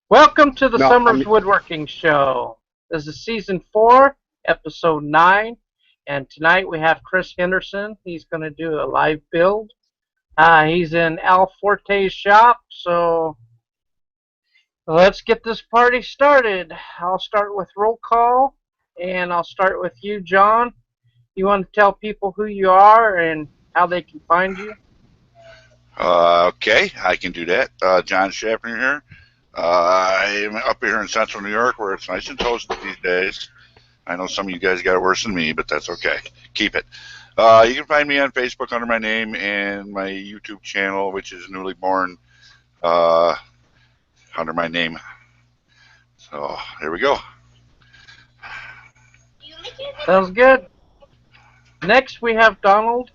Welcome to the No, Summers Woodworking Show. This is Season 4, Episode 9, and tonight we have Chris Henderson. He's going to do a live build. He's in Al Forte's shop, so let's get this party started. I'll start with roll call, and I'll start with you, John. You want to tell people who you are and how they can find you? Okay, I can do that. John Shapner here. I'm up here in central New York where it's nice and toasty these days. I know some of you guys got it worse than me, but that's okay. Keep it. You can find me on Facebook under my name and my YouTube channel, which is Newly Born, under my name. So, there we go. Sounds good. Next, we have Donald.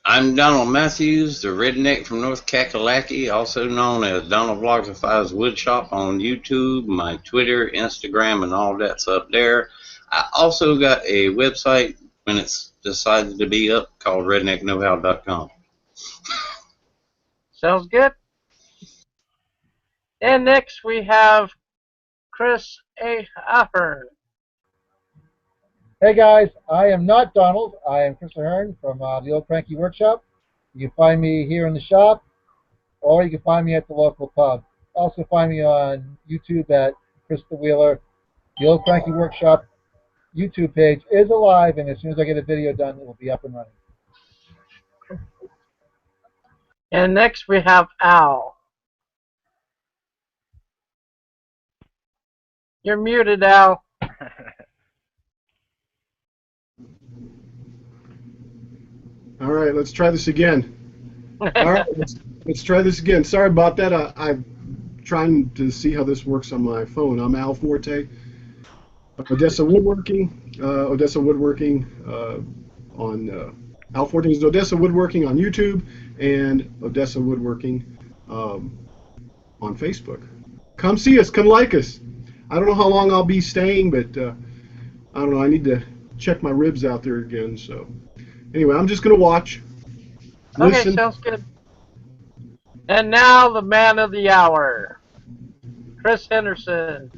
I'm Donald Matthews, the redneck from North Kakalaki, also known as Donald Vlogify's Woodshop on YouTube, my Twitter, Instagram, and all that's up there. I also got a website when it's decided to be up called redneckknowhow.com. Sounds good. And next we have Chris Ahern. Hey guys, I am not Donald. I am Chris Ahern from the Old Cranky Workshop. You can find me here in the shop, or you can find me at the local pub. Also find me on YouTube at Chris the Wheeler. The Old Cranky Workshop YouTube page is alive, and as soon as I get a video done, it will be up and running. And next we have Al. You're muted, Al. All right, let's try this again. All right, let's try this again. Sorry about that. I'm trying to see how this works on my phone. I'm Al Forte, Odessa Woodworking, on Al Forte's Odessa Woodworking on YouTube and Odessa Woodworking on Facebook. Come see us. Come like us. I don't know how long I'll be staying, but I don't know. I need to check my ribs out there again, so. Anyway, I'm just going to watch. Listen. Okay, sounds good. And now the man of the hour, Chris Henderson.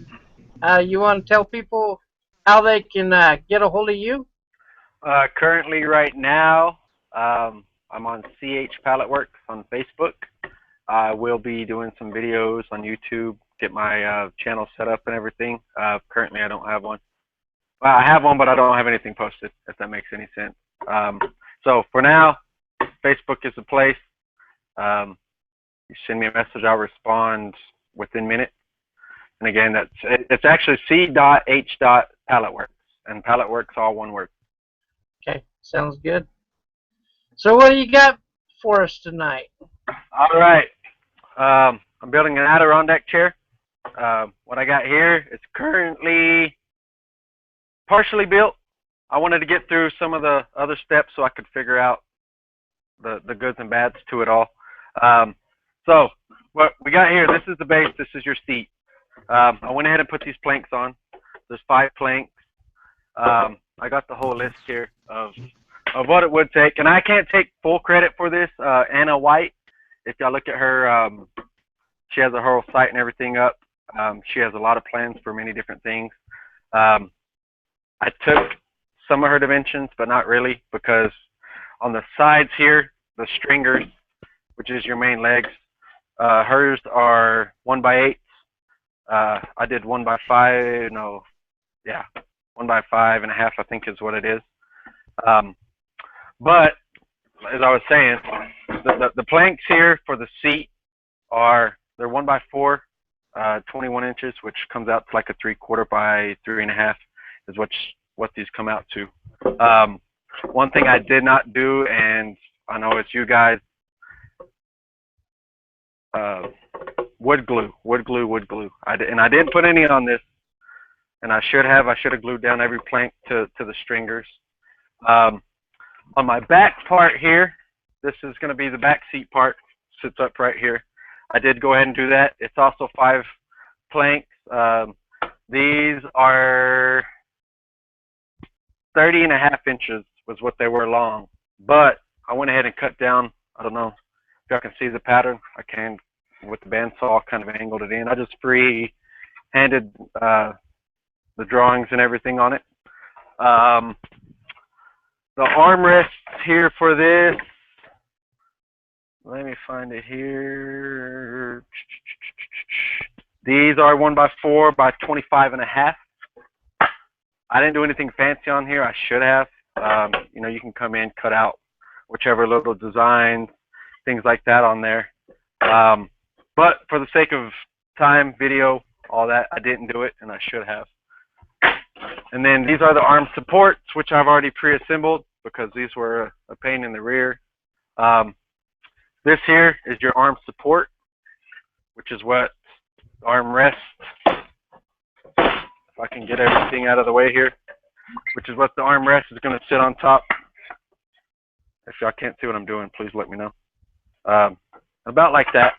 You want to tell people how they can get a hold of you? Currently, right now, I'm on CH Pallet Works on Facebook. I will be doing some videos on YouTube, get my channel set up and everything. Currently, I don't have one. Well, I have one, but I don't have anything posted, if that makes any sense. So for now, Facebook is the place. You send me a message, I'll respond within minutes. And again, it's actually C.H.Palletworks, and Palletworks all one word. Okay, sounds good. So what do you got for us tonight? All right. I'm building an Adirondack chair. What I got here is currently partially built. I wanted to get through some of the other steps so I could figure out the goods and bads to it all. So what we got here, this is the base, this is your seat. I went ahead and put these planks on. There's 5 planks. I got the whole list here of what it would take, and I can't take full credit for this. Anna White, if y'all look at her, she has a whole site and everything up. She has a lot of plans for many different things. I took some of her dimensions, but not really, because on the sides here, the stringers, which is your main legs, hers are 1x8. I did 1x5, no, yeah, 1x5.5, I think is what it is. But as I was saying, the planks here for the seat they're 1x4, 21 inches, which comes out to like a 3/4 by 3.5 is what these come out to. One thing I did not do, and I know it's you guys, wood glue. I didn't put any on this, and I should have glued down every plank to the stringers. On my back part here, this is going to be the back seat part, sits up right here. I did go ahead and do that. It's also 5 planks. These are 30.5 inches was what they were long, but I went ahead and cut down. I don't know if y'all can see the pattern. I can with the bandsaw, kind of angled it in. I just free-handed the drawings and everything on it. The armrests here for this, let me find it here. These are 1x4 by 25.5. I didn't do anything fancy on here. I should have. You know, you can come in, cut out whichever little designs, things like that on there. But for the sake of time, video, all that, I didn't do it, and I should have. And then these are the arm supports, which I've already pre-assembled because these were a pain in the rear. This here is your arm support, which is what arm rest. If I can get everything out of the way here, which is what the arm rest is going to sit on top. If y'all can't see what I'm doing, please let me know. About like that.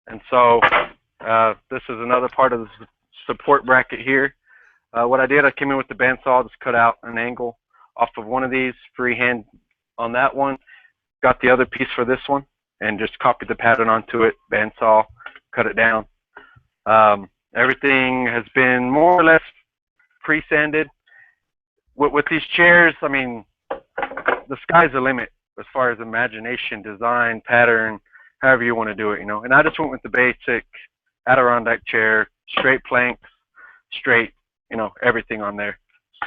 And so this is another part of the support bracket here. What I did, I came in with the bandsaw, just cut out an angle off of one of these, freehand on that one, got the other piece for this one, and just copied the pattern onto it, bandsaw, cut it down. Everything has been more or less pre-sanded. With these chairs, I mean, the sky's the limit as far as imagination, design, pattern, however you want to do it, you know. And I just went with the basic Adirondack chair, straight planks, straight, you know, everything on there.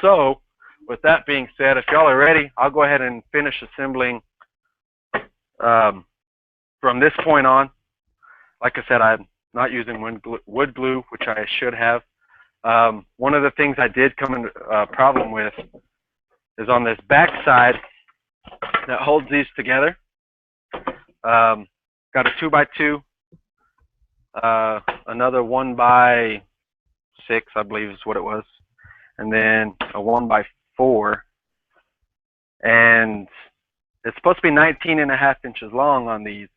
So, with that being said, if y'all are ready, I'll go ahead and finish assembling from this point on. Like I said, I'm not using wood glue, which I should have. One of the things I did come into a problem with is on this back side that holds these together. Got a 2x2, another 1x6, I believe is what it was, and then a 1x4, and it's supposed to be 19.5 inches long on these.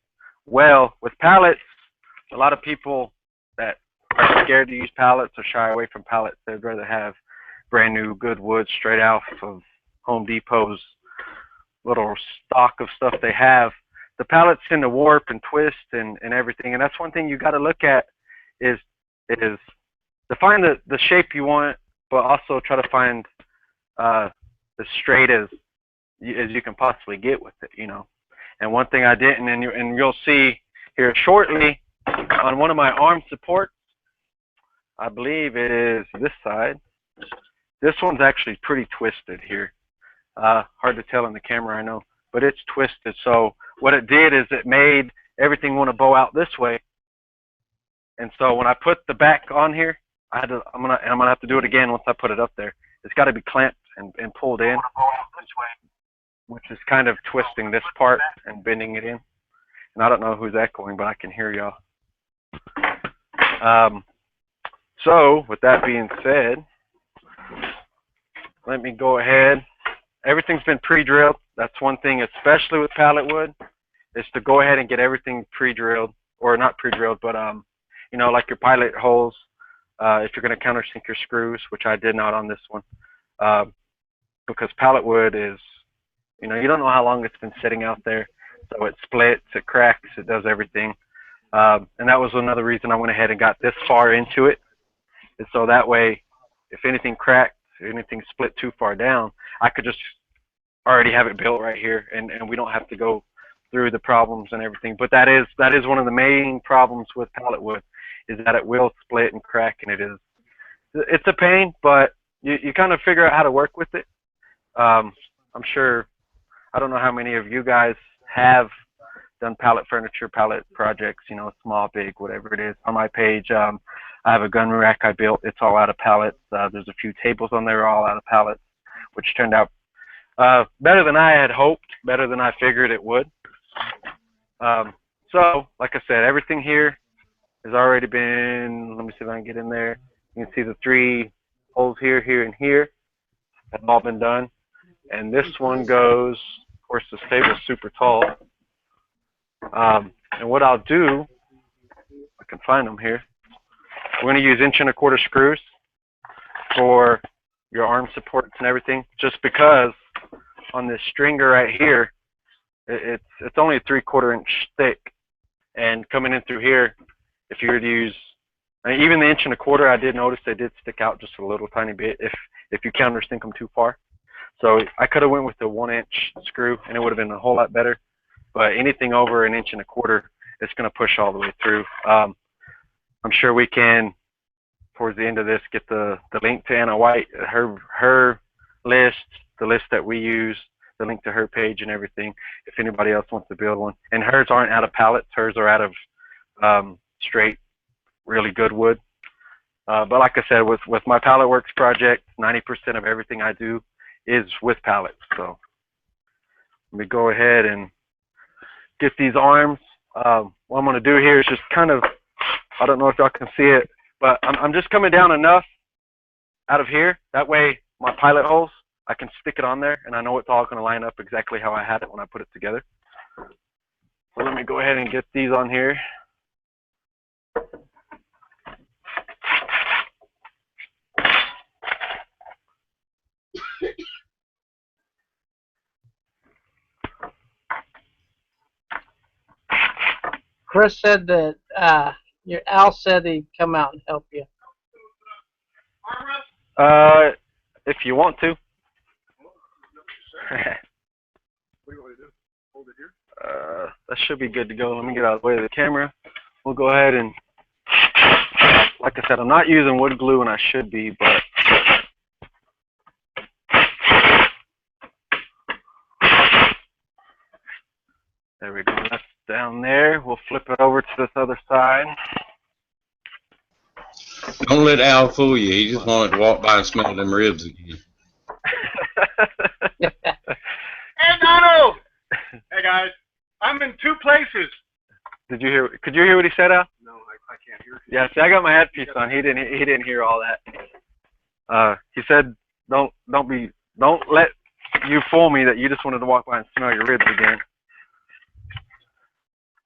Well, with pallets, a lot of people that are scared to use pallets or shy away from pallets, they'd rather have brand new good wood straight out of Home Depot's little stock of stuff they have. The pallets tend to warp and twist and everything, and that's one thing you got to look at is to find the shape you want, but also try to find as straight as you can possibly get with it, you know. And one thing I didn't, and you'll see here shortly on one of my arm supports, I believe it is this side. This one's actually pretty twisted here. Hard to tell in the camera, I know, but it's twisted. So what it did is it made everything want to bow out this way. And so when I put the back on here, I'm gonna have to do it again once I put it up there. It's got to be clamped and pulled in, which is kind of twisting this part and bending it in. And I don't know who's echoing, but I can hear y'all. So with that being said, let me go ahead. Everything's been pre-drilled. That's one thing, especially with pallet wood, is to go ahead and get everything pre-drilled, or not pre-drilled, but you know, like your pilot holes. If you're going to countersink your screws, which I did not on this one, because pallet wood is, you know, you don't know how long it's been sitting out there, so it splits, it cracks, it does everything. And that was another reason I went ahead and got this far into it, and so that way, if anything cracked, if anything split too far down, I could just already have it built right here, and we don't have to go through the problems and everything. But that is one of the main problems with pallet wood, is that it will split and crack, and it's a pain, but you kind of figure out how to work with it. I'm sure, I don't know how many of you guys have done pallet furniture, pallet projects, you know, small, big, whatever it is. On my page, I have a gun rack I built. It's all out of pallets. There's a few tables on there all out of pallets, which turned out better than I had hoped, better than I figured it would. So, like I said, everything here has already been, let me see if I can get in there. You can see the 3 holes here, here, and here have all been done. And this one goes, of course, this table's super tall. And what I'll do, I can find them here. We're going to use 1 1/4 screws for your arm supports and everything, just because on this stringer right here, it's only 3/4 inch thick, And coming in through here, if you were to use, I mean, even the 1.25 inch, I did notice they did stick out just a little tiny bit if you countersink them too far. So I could have went with the 1 inch screw and it would have been a whole lot better. But anything over 1.25 inches, it's going to push all the way through. I'm sure we can, towards the end of this, get the link to Anna White, her list, the list that we use, the link to her page and everything, if anybody else wants to build one. And hers aren't out of pallets. Hers are out of straight, really good wood. But like I said, with my Pallet Works project, 90% of everything I do is with pallets. So let me go ahead and get these arms. What I'm going to do here is just kind of, I don't know if y'all can see it, but I'm just coming down enough out of here. That way my pilot holes, I can stick it on there and I know it's all going to line up exactly how I had it when I put it together. So let me go ahead and get these on here. Chris said that your Al said he'd come out and help you. If you want to. What do you want to do? Hold it here? That should be good to go. Let me get out of the way of the camera. We'll go ahead and, like I said, I'm not using wood glue and I should be, but there we go. That's down there. We'll flip it over to this other side. Don't let Al fool you. He just wanted to walk by and smell them ribs again. Hey, Donald! Hey, guys. I'm in 2 places. Did you hear? Could you hear what he said, Al? No, I can't hear. Yeah, see, I got my headpiece on. He didn't hear all that. He said, don't let you fool me that you just wanted to walk by and smell your ribs again.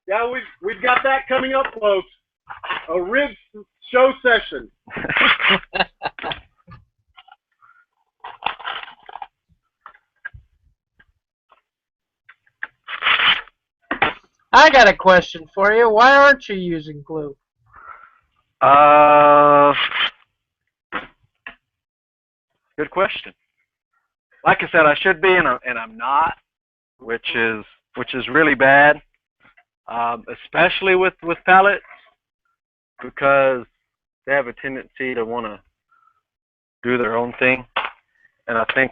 Yeah, we've got that coming up, folks. A rib show session. I got a question for you. Why aren't you using glue? Good question. Like I said, I should be, and I'm not, which is really bad, especially with pallets, because they have a tendency to want to do their own thing, and I think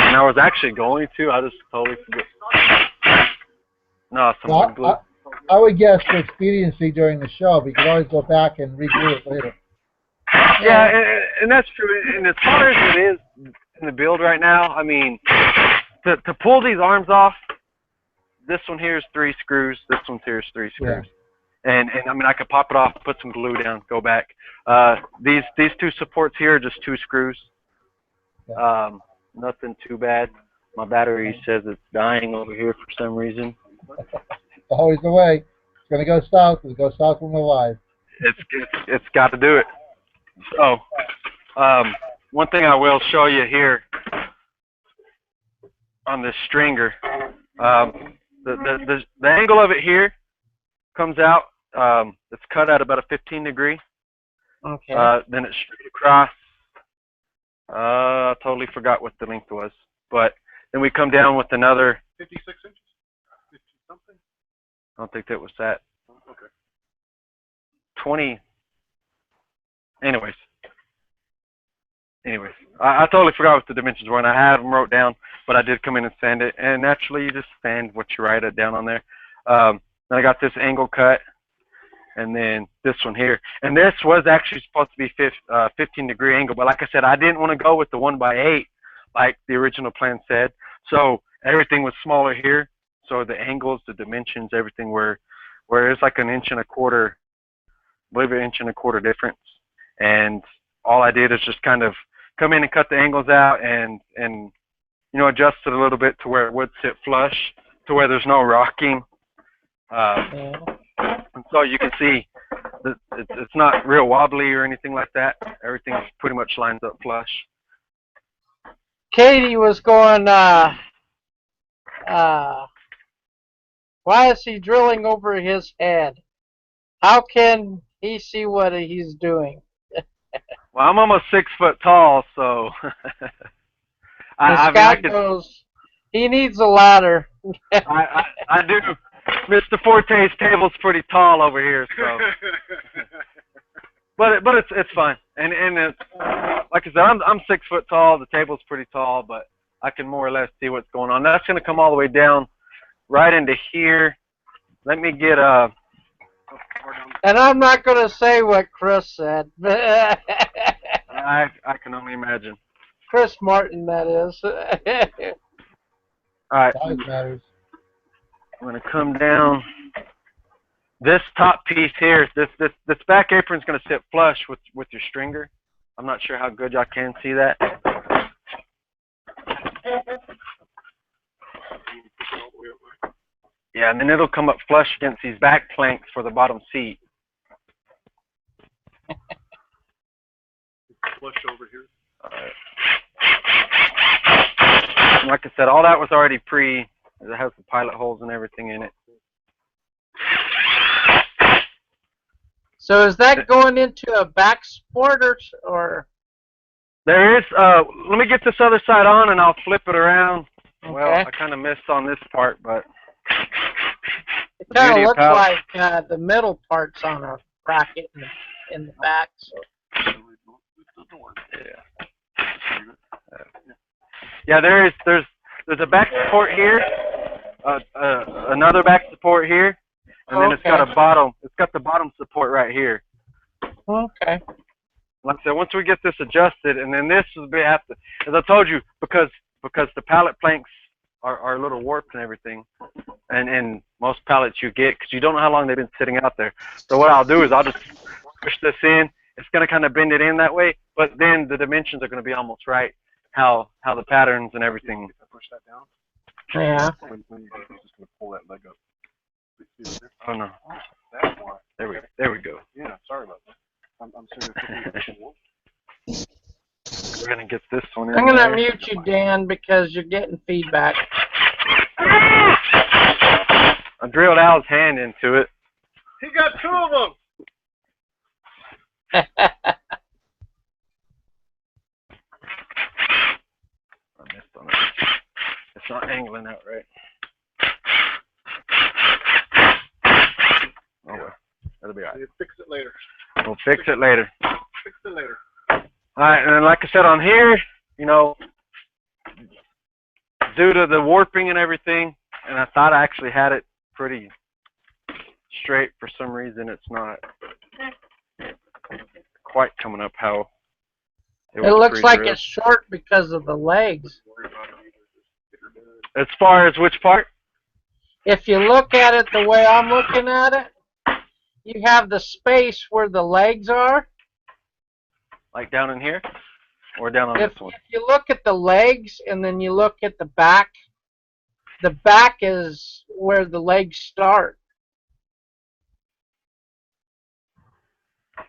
and I was actually going to, I just totally forgot. No, some wood glue. I would guess for expediency during the show, but you can always go back and re-glue it later. Yeah, and that's true. And as far as it is in the build right now, I mean, to pull these arms off, this one here is 3 screws, this one here is 3 screws. Yeah. And I mean, I could pop it off, put some glue down, go back. These 2 supports here are just 2 screws. Yeah. Nothing too bad. My battery says it's dying over here for some reason. Always the way. It's going to go south. It'll go south when we're live. It's got to do it. So, one thing I will show you here on this stringer, the angle of it here comes out. It's cut at about a 15 degree. Okay. Then it's straight across. I totally forgot what the length was, but then we come down with another 56 inches. 50 something. I don't think that was that. Okay. 20. Anyways, I totally forgot what the dimensions were, and I had them wrote down, but I did come in and sand it, and naturally you just sand what you write it down on there. Then I got this angle cut, and then this one here, and this was actually supposed to be 15 degree angle, but like I said, I didn't want to go with the 1x8 like the original plan said, so everything was smaller here, so the angles, the dimensions, everything were where it's like 1.25 inches, I believe 1.25 inches difference. And all I did is just kind of come in and cut the angles out and you know, adjust it a little bit to where it would sit flush, to where there's no rocking. And so you can see that it's not real wobbly or anything like that. Everything pretty much lines up flush. Katie was going, why is he drilling over his head? How can he see what he's doing? Well, I'm almost 6 foot tall, so I mean, I Scott could. goes, he needs a ladder. I do. Mr. Forte's table's pretty tall over here, so. But it's fine, and like I said, I'm 6 foot tall. The table's pretty tall, but I can more or less see what's going on. That's gonna come all the way down, right into here. Let me get And I'm not going to say what Chris said. I can only imagine. Chris Martin, that is. All right. Size matters. I'm gonna come down. This top piece here, this back apron's gonna sit flush with your stringer. I'm not sure how good y'all can see that. Yeah, and then it'll come up flush against these back planks for the bottom seat. Flush over here. All right. And like I said, all that was already it has the pilot holes and everything in it. So is that going into a back support or? There is, let me get this other side on and I'll flip it around. Okay. Well, I kind of missed on this part, but. It kind of looks like the middle part's on a bracket in the back. So. Yeah, there's a back support here, another back support here, and then it's got the bottom support right here. Okay. Like I said, once we get this adjusted, and then this will have to, as I told you, because the pallet planks are a little warped and everything, and most pallets you get, because you don't know how long they've been sitting out there. So what I'll do is I'll just push this in. It's going to kind of bend it in that way, but then the dimensions are going to be almost right, how the patterns and everything. Push that down. Yeah. When you just going to pull that leg up. Oh no. That's why. There we go. Yeah, sorry about that. I'm serious. We're going to get this one in. I'm going to there. mute you, Dan, because you're getting feedback. I drilled Al's hand into it. He got 2 of them. I missed on it. It's not angling out right. Oh well, that'll be all right. You fix it later. We'll fix it later. Fix it later. All right, and then like I said on here, you know, due to the warping and everything, and I thought I actually had it pretty straight. For some reason, it's not quite coming up how It looks like it's short because of the legs. As far as which part? If you look at it the way I'm looking at it, you have the space where the legs are. Like down in here? Or down on this one? If you look at the legs and then you look at the back is where the legs start.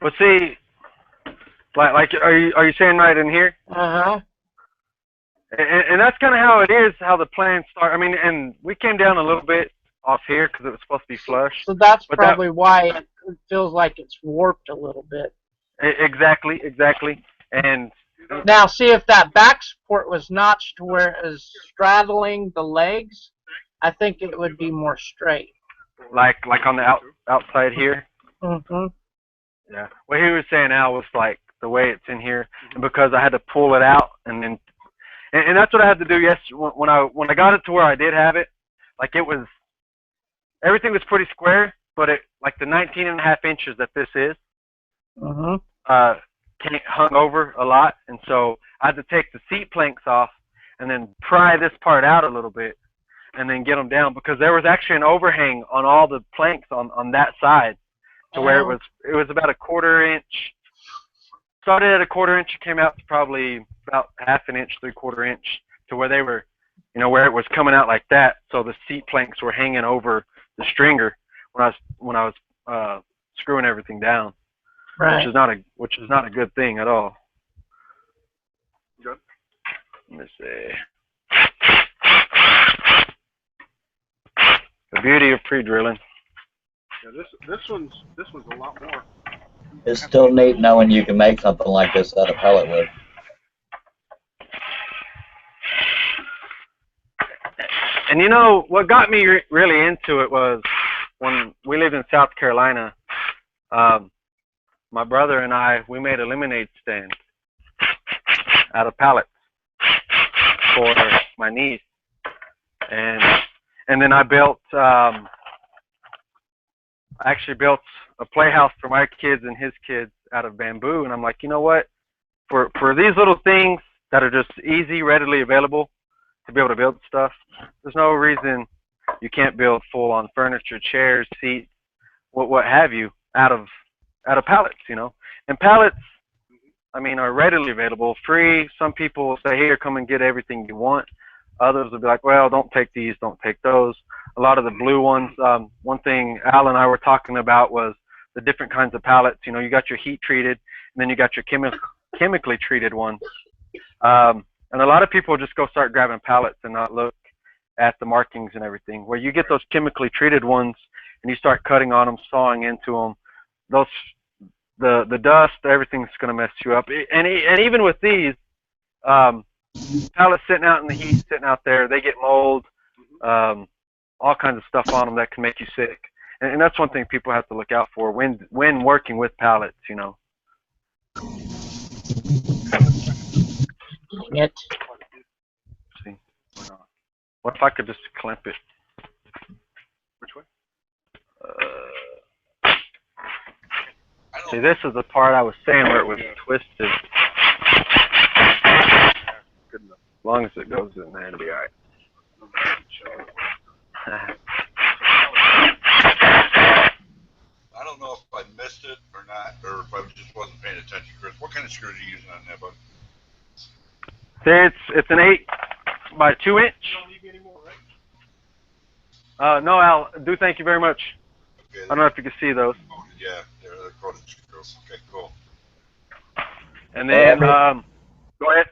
Well, see, like are you saying right in here? Uh-huh. And that's kind of how it is, how the plans start. I mean, and we came down a little bit off here because it was supposed to be flush. So that's probably why it feels like it's warped a little bit. Exactly. And now, see, if that back support was notched to where it is straddling the legs, I think it would be more straight. Like on the outside here? Mm-hmm. Yeah. What he was saying, Al, was like the way it's in here, and because I had to pull it out, and then, and that's what I had to do yesterday when I got it to where I did have it. Like it was, everything was pretty square, but it like the 19.5 inches that this is, hung over a lot, and so I had to take the seat planks off and then pry this part out a little bit, and then get them down because there was actually an overhang on all the planks on that side. To where it was about a 1/4 inch. Started at a 1/4 inch, came out to probably about 1/2 inch, 3/4 inch, to where they were, you know, where it was coming out like that. So the seat planks were hanging over the stringer when I was screwing everything down, right? Which is not a good thing at all. Good. Let me see. The beauty of pre-drilling. Yeah, this one's a lot more. It's still neat knowing you can make something like this out of pellet wood. And you know, what got me really into it was when we lived in South Carolina, my brother and I, we made a lemonade stand out of pallets for my niece. And then I actually built a playhouse for my kids and his kids out of bamboo. And I'm like, you know what? For these little things that are just easy, readily available to be able to build stuff, there's no reason you can't build full-on furniture, chairs, seats, what have you, out of pallets, you know. And pallets, I mean, are readily available, free. Some people will say, here, come and get everything you want. Others will be like, well, don't take these, don't take those. A lot of the blue ones, one thing Al and I were talking about was the different kinds of pallets. You know, you got your heat treated, and then you got your chemically treated ones. And a lot of people just go start grabbing pallets and not look at the markings and everything. Where you get those chemically treated ones and you start cutting on them, sawing into them, the dust, everything's going to mess you up. And even with these, pallets sitting out in the heat, sitting out there, they get mold, all kinds of stuff on them that can make you sick. And that's one thing people have to look out for when working with pallets, you know. It. See, what if I could just clamp it? Which way? See, this is the part I was saying where it was twisted. Good enough. As long as it goes in there, it'll be all right. I don't know if I missed it or not, or if I just wasn't paying attention, Chris. What kind of screws are you using on that, bud? See, it's an 8 by 2 inch. You don't need me anymore, right? No, Al, thank you very much. Okay, I don't know if you can see those. yeah, they're coated screws. Okay, cool. And then, go ahead.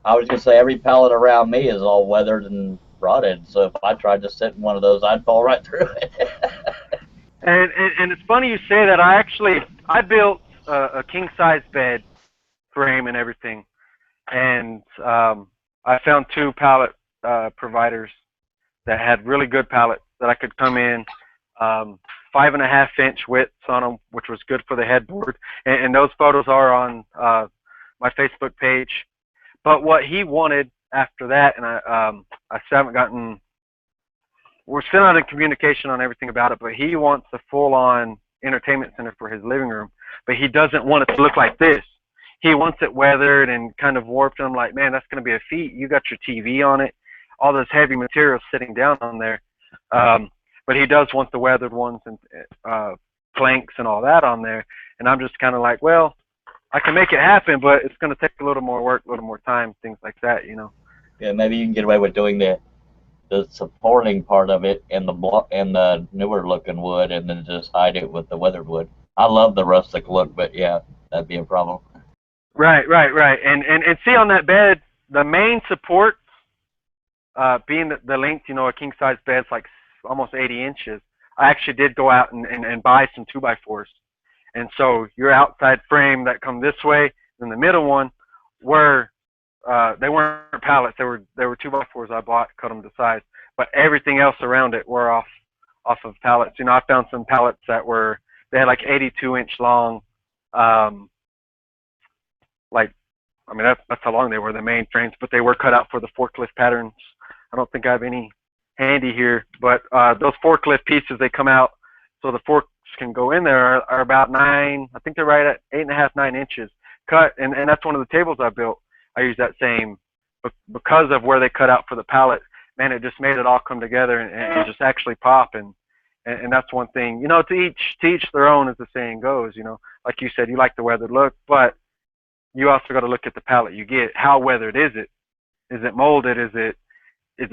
I was gonna say every pallet around me is all weathered and rotted, so if I tried to sit in one of those, I'd fall right through it. And it's funny you say that. I built a king size bed frame and everything, and I found 2 pallet providers that had really good pallets that I could come in, 5.5 inch widths on them, which was good for the headboard. And those photos are on my Facebook page. But what he wanted after that, and I still haven't gotten, we're still not in communication on everything about it, but he wants a full-on entertainment center for his living room. But he doesn't want it to look like this. He wants it weathered and kind of warped. And I'm like, man, that's going to be a feat. You got your TV on it, all those heavy materials sitting down on there. But he does want the weathered ones and planks and all that on there. And I'm just kind of like, well, I can make it happen, but it's going to take a little more work, a little more time, things like that, you know. Yeah, maybe you can get away with doing the supporting part of it in the newer looking wood, and then just hide it with the weathered wood. I love the rustic look, but yeah, that'd be a problem. Right. And see, on that bed, the main support, being the length, you know, a king size bed's like almost 80 inches. I actually did go out and buy some 2x4s. And so your outside frame that come this way, and the middle one were they weren't pallets. They were 2x4s I bought, cut them to size. But everything else around it were off of pallets. You know, I found some pallets that they had like 82 inch long. I mean, that's how long they were, the main frames, but they were cut out for the forklift patterns. I don't think I have any handy here, but those forklift pieces, they come out so the forks can go in there are about 9, I think they're right at 8.5, 9 inches cut, and that's one of the tables I built. I used that same, but because of where they cut out for the pallet, man, it just made it all come together and just actually pop, and that's one thing, you know, to each their own, as the saying goes, you know. Like you said, you like the weathered look, but you also got to look at the pallet you get. How weathered is it? Is it molded? Is it as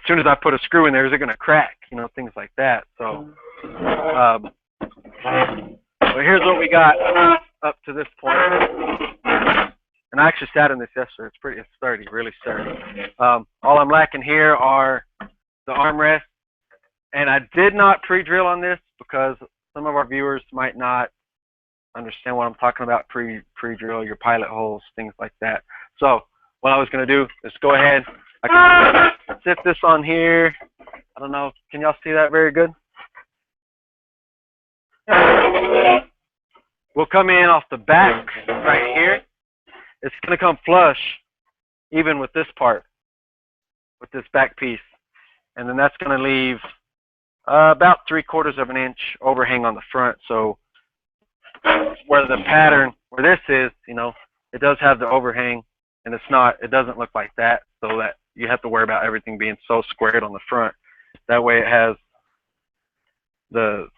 soon as I put a screw in there, is it going to crack? You know, things like that. So, well, here's what we got up to this point. And I actually sat in this yesterday. It's sturdy, really sturdy. All I'm lacking here are the armrests. And I did not pre-drill on this because some of our viewers might not understand what I'm talking about. Pre-drill your pilot holes, things like that. So what I was going to do is go ahead. I can sit this on here. I don't know. Can y'all see that very good? We'll come in off the back right here. It's going to come flush even with this part, with this back piece. And then that's going to leave about 3/4 of an inch overhang on the front. So where the pattern, where this is, you know, it does have the overhang, and it doesn't look like that, so that you have to worry about everything being so squared on the front. That way it has the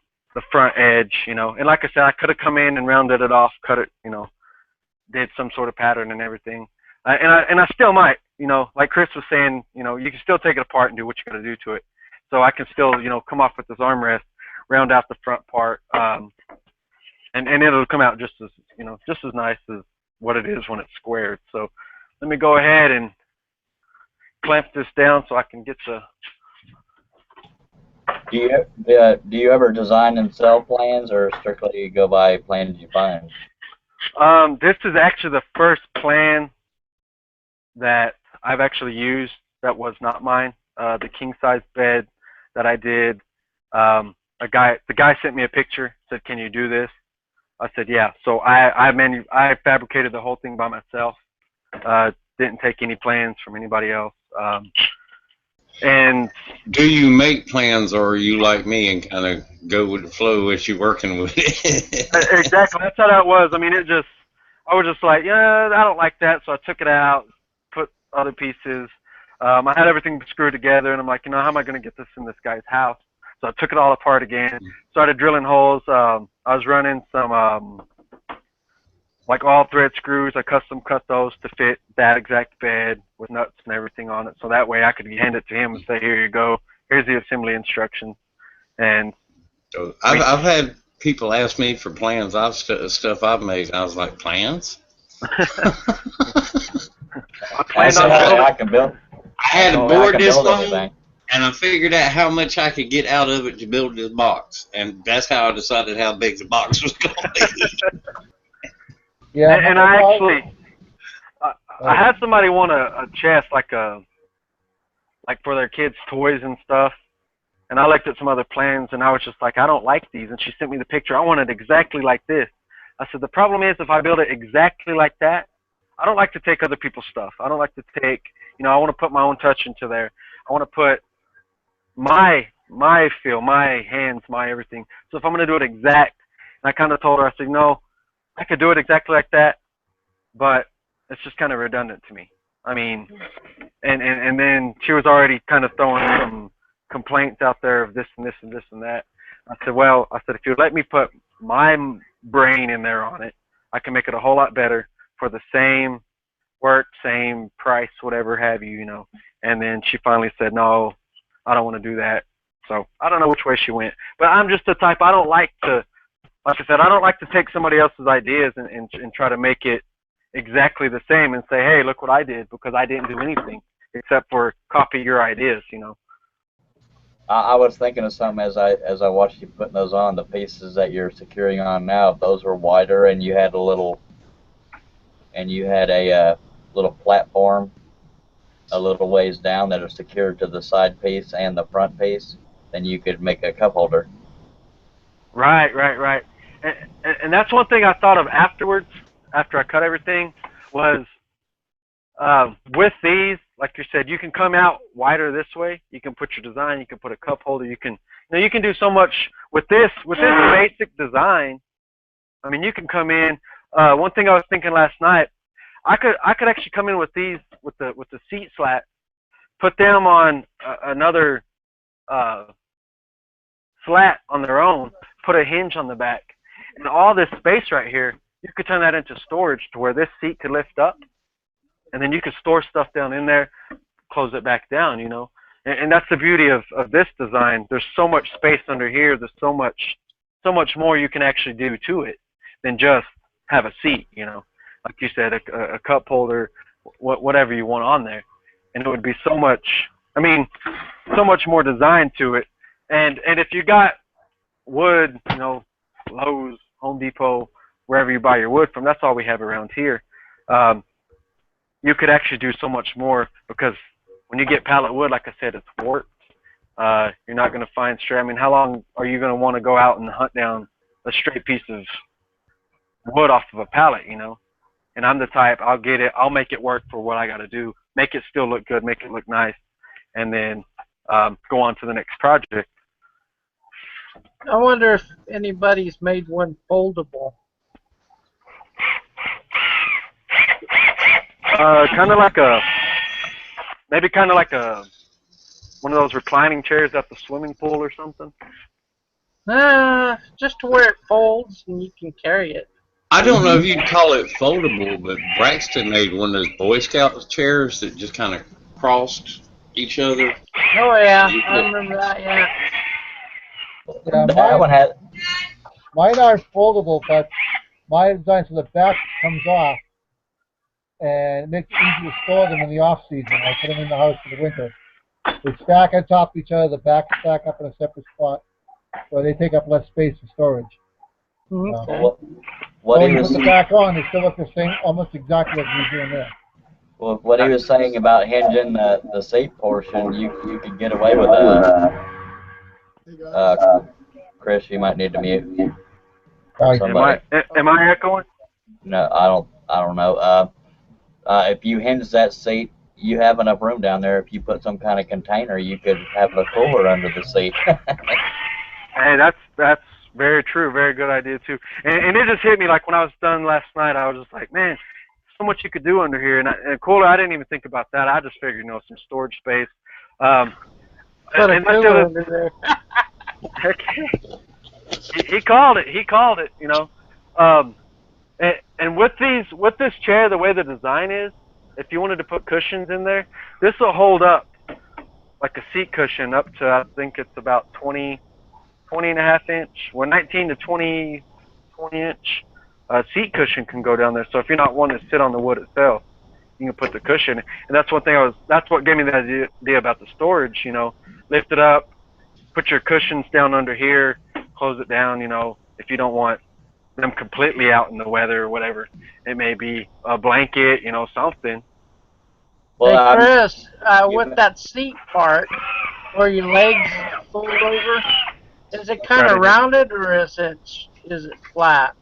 front edge, you know. And like I said, I could have come in and rounded it off, cut it, you know, did some sort of pattern and everything. And I still might, you know, like Chris was saying, you know, you can still take it apart and do what you got to do to it. So I can still, you know, come off with this armrest, round out the front part, and it'll come out just as, you know, just as nice as what it is when it's squared. So let me go ahead and clamp this down so I can get the. Do you ever design and sell plans, or strictly go by plans you find? This is actually the first plan that I've actually used that was not mine. The king size bed that I did, the guy sent me a picture, said, "Can you do this?" I said, "Yeah." So I fabricated the whole thing by myself. Didn't take any plans from anybody else. And do you make plans, or are you like me and kind of go with the flow as you're working with it? Exactly, that's how that was. I mean, I was just like, yeah, I don't like that, so I took it out, put other pieces. I had everything screwed together, and I'm like, you know, how am I going to get this in this guy's house? So I took it all apart again, started drilling holes. I was running some, like all thread screws. I custom cut those to fit that exact bed with nuts and everything on it. So that way I could hand it to him and say, here you go. Here's the assembly instructions. And so I've had people ask me for plans. Stuff I've made. I was like, plans? I can build. I had to board this phone, and I figured out how much I could get out of it to build this box, and that's how I decided how big the box was going to be. Yeah, and I actually, I had somebody want a chest like for their kids' toys and stuff, and I looked at some other plans, and I was just like, I don't like these, and she sent me the picture. I want it exactly like this. I said, the problem is if I build it exactly like that, I don't like to take other people's stuff. I don't like to take, you know, I want to put my own touch into there. I want to put my feel, my hands, my everything. So if I'm going to do it exact, and I kind of told her, I said, no, I could do it exactly like that, but it's just kind of redundant to me. I mean, and then she was already kind of throwing some complaints out there of this and this and this and that. I said, well, if you let me put my brain in there on it, I can make it a whole lot better for the same work, same price, whatever have you, you know. And then she finally said, no, I don't want to do that. So I don't know which way she went. But I'm just the type, I don't like to, like I said, I don't like to take somebody else's ideas and try to make it exactly the same and say, hey, look what I did, because I didn't do anything except for copy your ideas, you know. I was thinking of some as I watched you putting those on. The pieces that you're securing on now, those were wider, and you had a little platform a little ways down that are secured to the side piece and the front piece. Then you could make a cup holder. Right. And that's one thing I thought of afterwards, after I cut everything, was with these, like you said, you can come out wider this way. You can put your design. You can put a cup holder. You can do so much with this basic design. I mean, you can come in. One thing I was thinking last night, I could actually come in with these with the seat slat, put them on another slat on their own, put a hinge on the back, and all this space right here, you could turn that into storage to where this seat could lift up, and then you could store stuff down in there, close it back down, you know. And that's the beauty of this design. There's so much space under here. There's so much more you can actually do to it than just have a seat, you know. like you said, a cup holder, whatever you want on there, and it would be so much. I mean, so much more design to it. And if you got wood, you know, Lowe's, Home Depot, wherever you buy your wood from, that's all we have around here. You could actually do so much more, because when you get pallet wood, like I said, it's warped. You're not going to find straight. I mean, how long are you going to want to go out and hunt down a straight piece of wood off of a pallet, you know? And I'm the type, I'll get it, I'll make it work for what I got to do, make it still look good, make it look nice, and then go on to the next project. I wonder if anybody's made one foldable. Kind of like maybe kind of like one of those reclining chairs at the swimming pool or something. Just to where it folds and you can carry it. I don't know if you'd call it foldable, but Braxton made one of those Boy Scout chairs that just kind of crossed each other. Oh yeah, I remember that. Yeah. Yeah, That one had. mine aren't foldable, but my design so the back comes off, and it makes it easy to store them in the off season. I put them in the house for the winter. They stack on top of each other. The back stack up in a separate spot, so they take up less space for storage. Okay. What when he you was put the back on, they still look the same, almost exactly like you're doing there. well, what he was saying about hinging the seat portion, you could get away with Hey guys. Chris, you might need to mute Right. somebody. Am I echoing? No, I don't know. If you hinge that seat, you have enough room down there. If you put some kind of container, you could have a cooler under the seat. Hey, that's very true. Very good idea too. And it just hit me like when I was done last night. I was just like, man, so much you could do under here. And cooler, I didn't even think about that. I just figured, you know, some storage space. Put a and that's cooler the under there. heck, he called it. He called it. You know. And with this chair, the way the design is, if you wanted to put cushions in there, this will hold up like a seat cushion up to, I think it's about 20 and a half inch, well, 19 to 20 inch seat cushion can go down there. So if you're not wanting to sit on the wood itself, you can put the cushion. And that's one thing that's what gave me the idea about the storage, you know, lift it up, put your cushions down under here, close it down, you know, if you don't want them completely out in the weather or whatever. It may be a blanket, you know, something. Well, Hey Chris, with that seat part, where your legs fold over, is it kind of rounded or is it flat?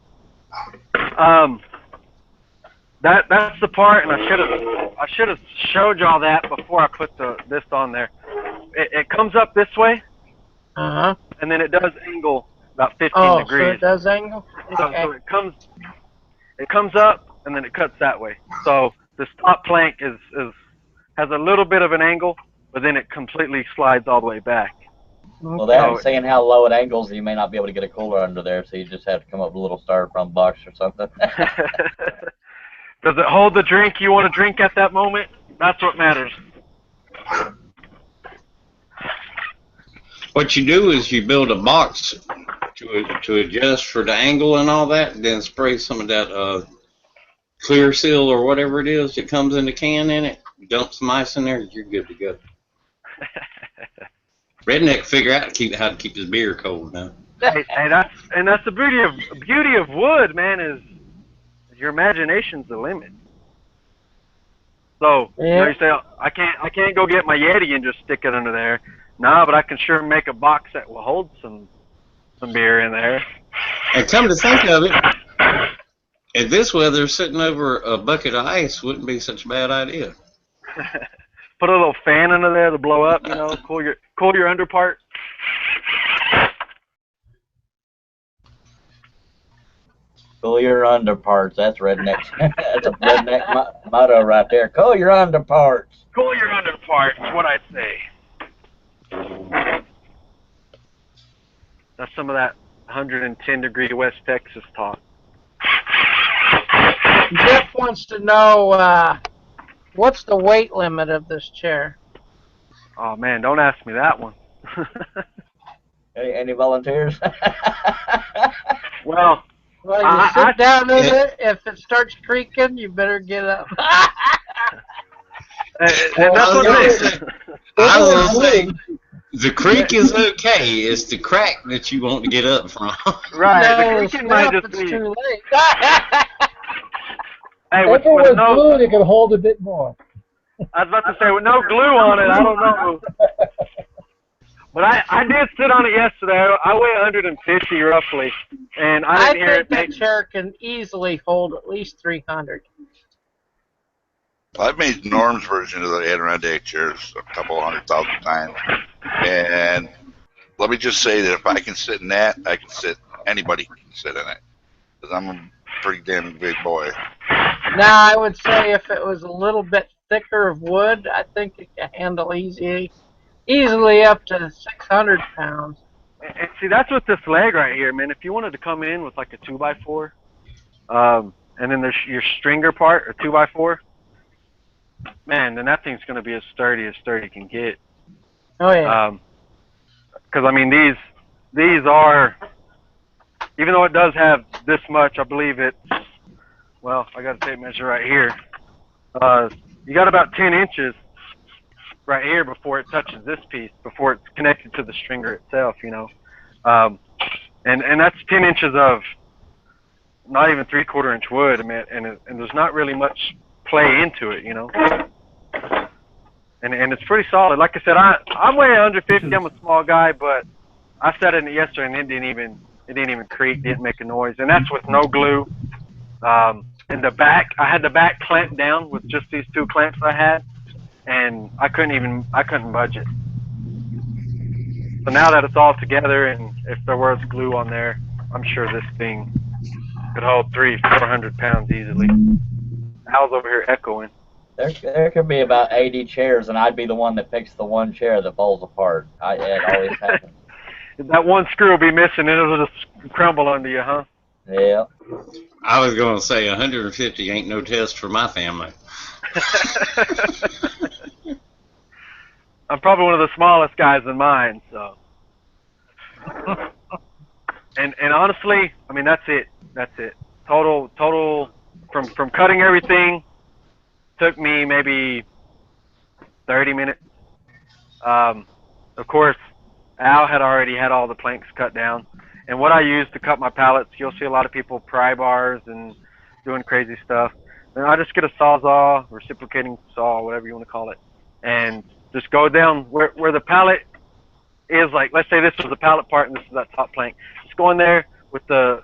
That's the part, and I should have showed y'all that before I put this on there. It comes up this way, and then it does angle about 15 degrees. So it does angle? Okay. So it comes up and then it cuts that way. So this top plank has a little bit of an angle, but then it completely slides all the way back. well, that saying how low it angles, you may not be able to get a cooler under there, so you just have to come up with a little styrofoam box or something. Does it hold the drink you want to drink at that moment? That's what matters. What you do is you build a box to adjust for the angle and all that, and then spray some of that clear seal or whatever it is that comes in the can in it. Dump some ice in there, you're good to go. Redneck figure out how to keep his beer cold now. Hey, that's the beauty of wood, man, is your imagination's the limit. So you know, you say I can't go get my Yeti and just stick it under there. No, but I can sure make a box that will hold some beer in there. And come to think of it, in this weather, sitting over a bucket of ice wouldn't be such a bad idea. Put a little fan under there to blow up, you know, cool your under part. Cool your underparts. That's redneck. That's a redneck motto right there. Cool your underparts. Cool your under part is what I say. That's some of that 110-degree West Texas talk. Jeff wants to know what's the weight limit of this chair? Oh man, don't ask me that one. Any volunteers? Well, Well, you sit down in it. If it starts creaking, you better get up. And that's what it is. I was going to say, the creak is okay. It's the crack that you want to get up from. Right, No, the creaking might just it's be. too late. Hey, If it was glued, it could hold a bit more. I was about to say, with no glue on it, I don't know. But I did sit on it yesterday. I weigh 150 roughly, and I didn't hear it think make. that chair can easily hold at least 300. I've made Norm's version of the Adirondack chairs a couple 100,000 times, and let me just say that if I can sit in that, I can sit. Anybody can sit in it, because I'm a pretty damn big boy. Now, I would say if it was a little bit thicker of wood, I think it could handle easily up to 600 pounds. And see, that's with this leg right here, man. If you wanted to come in with like a 2x4, and then there's your stringer part, or 2x4, man, then that thing's going to be as sturdy can get. Oh, yeah. Because, I mean, these are, even though it does have this much, I believe it's, well, I got a tape measure right here. You got about 10 inches right here before it touches this piece, before it's connected to the stringer itself, you know. And that's 10 inches of not even 3/4 inch wood, I mean, and there's not really much play into it, you know. And it's pretty solid. Like I said, I weigh 150. I'm a small guy, but I sat in it yesterday and it didn't even creak, didn't make a noise, and that's with no glue. And the back, I had the back clamped down with just these 2 clamps I had, and I couldn't budge it. So now that it's all together, and if there was glue on there, I'm sure this thing could hold 300-400 pounds easily. Al's over here echoing. There could be about 80 chairs, and I'd be the one that picks the one chair that falls apart. It always happens. That one screw will be missing, and it'll just crumble under you, huh? Yeah. I was going to say 150 ain't no test for my family. I'm probably one of the smallest guys in mine, so. And honestly, I mean, that's it. Total from cutting everything took me maybe 30 minutes. Of course, Al had already had all the planks cut down. And what I use to cut my pallets, you'll see a lot of people pry bars and doing crazy stuff. And I just get a Sawzall, reciprocating saw, whatever you want to call it, and just go down where the pallet is. Like, let's say this was the pallet part and this is that top plank. Just go in there with the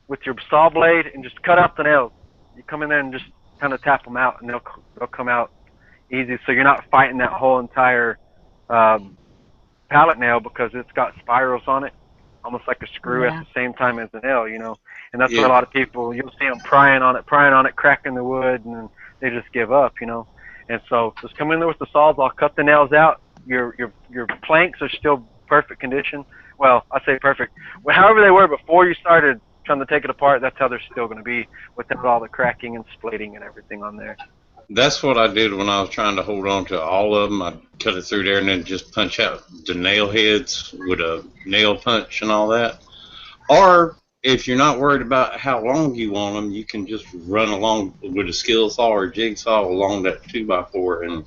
with your saw blade and just cut out the nails. You come in there and just kind of tap them out, and they'll come out easy. So you're not fighting that whole entire pallet nail, because it's got spirals on it, almost like a screw at the same time as the nail, you know. And that's what a lot of people, you'll see them prying on it, cracking the wood, and they just give up, you know. And so just come in there with the saws, I'll cut the nails out. Your planks are still perfect condition. Well, I say perfect. However they were before you started trying to take it apart, that's how they're still going to be, without all the cracking and splitting and everything on there. That's what I did when I was trying to hold on to all of them. I'd cut it through there and then just punch out the nail heads with a nail punch and all that. Or if you're not worried about how long you want them, you can just run along with a skill saw or a jigsaw along that 2x4 and.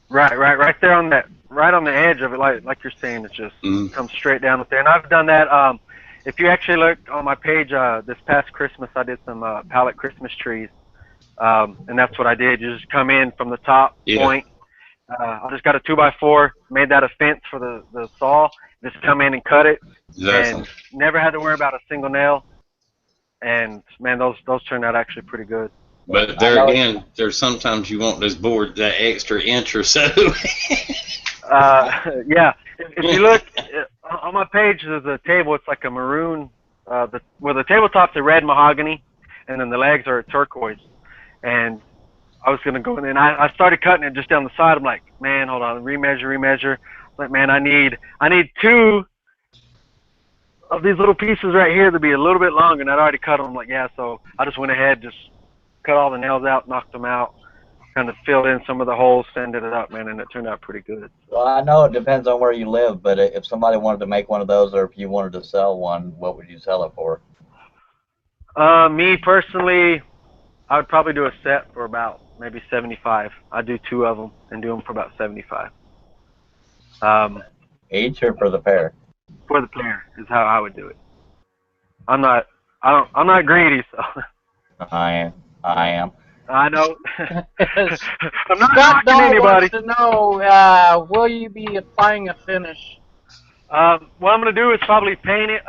Right there on that, right on the edge of it, like you're saying, it just comes straight down with there. And I've done that. If you actually look on my page, this past Christmas, I did some pallet Christmas trees. And that's what I did. You just come in from the top point. I just got a 2x4, made that a fence for the saw. Just come in and cut it, and never had to worry about a single nail. And man, those turned out actually pretty good. But there again, there's sometimes you want this board that extra inch or so. Yeah. If you look on my page, there's a table. It's like a maroon. The tabletop's a red mahogany, and then the legs are turquoise. And I was gonna go in there, and I started cutting it just down the side. I'm like, man, hold on, remeasure. Like, man, I need 2 of these little pieces right here to be a little bit longer, and I'd already cut them. I'm like, yeah, so I just went ahead, just cut all the nails out, knocked them out, kind of filled in some of the holes, sanded it up, man, and it turned out pretty good. Well, I know it depends on where you live, but if somebody wanted to make one of those, or if you wanted to sell one, what would you sell it for? Me personally, I would probably do a set for about maybe 75. I'd do 2 of them and do them for about 75. Each or for the pair? For the pair is how I would do it. I'm not greedy, so. I am. I know. I'm not Scott knocking anybody. wants to know, will you be applying a finish? What I'm going to do is probably paint it.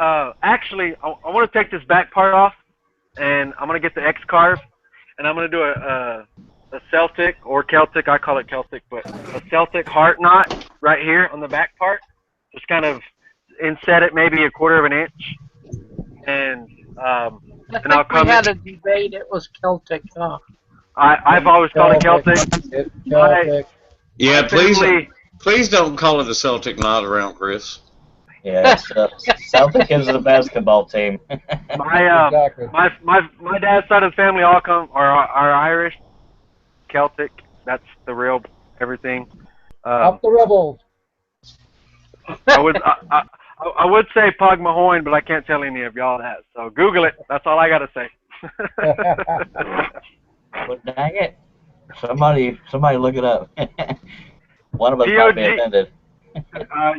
Actually, I want to take this back part off, and I'm going to get the X-carve, and I'm going to do a Celtic, or Celtic, I call it Celtic, but a Celtic heart knot right here on the back part. Just kind of inset it maybe 1/4 of an inch. And I think I'll come we had a debate. It was Celtic, huh? I've always called it Celtic. It's Celtic. Yeah, My please, family- please don't call it a Celtic knot around Chris. Yeah, Celtic is the basketball team. Exactly. My dad's side of the family all are Irish, Celtic. That's the real everything. Up the rebels. I would say Pog Mahoin, but I can't tell any of y'all that. So Google it. That's all I gotta say. Well, dang it! Somebody look it up. One of us might be offended.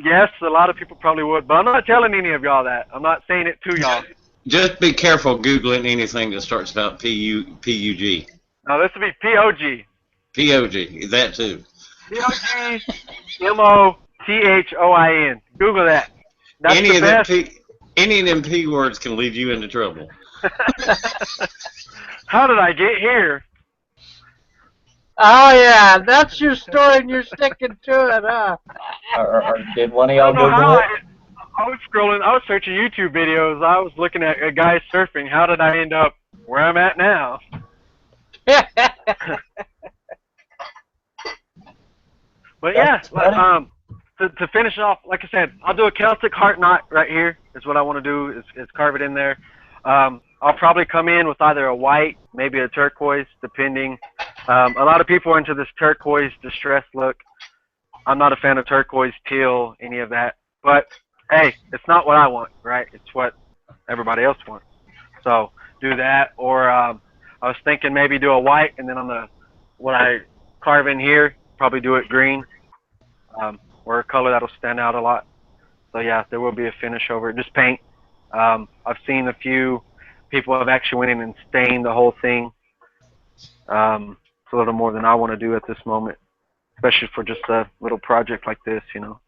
Yes, a lot of people probably would, but I'm not telling any of y'all that. I'm not saying it to y'all. Just be careful Googling anything that starts about P-U-G. No, this would be P-O-G. P-O-G, that too. P-O-G-M-O-T-H-O-I-N. Google that. That's Any the of best. any of them P words can lead you into trouble. How did I get here? Oh, yeah, that's your story and you're sticking to it, huh? Or did one of I y'all don't know how Google it? I was scrolling. I was searching YouTube videos. I was looking at a guy surfing. How did I end up where I'm at now? But yeah, to finish off, like I said, I'll do a Celtic heart knot right here. Is what I want to do. Is carve it in there. I'll probably come in with either a white, maybe a turquoise, depending. A lot of people are into this turquoise distressed look. I'm not a fan of turquoise, teal, any of that. But hey, it's not what I want, right? It's what everybody else wants. So do that, or I was thinking maybe do a white, and then on when I carve in here, probably do it green, or a color that'll stand out a lot. So yeah, there will be a finish over it, just paint. I've seen a few people have actually went in and stained the whole thing. It's a little more than I want to do at this moment, especially for just a little project like this, you know.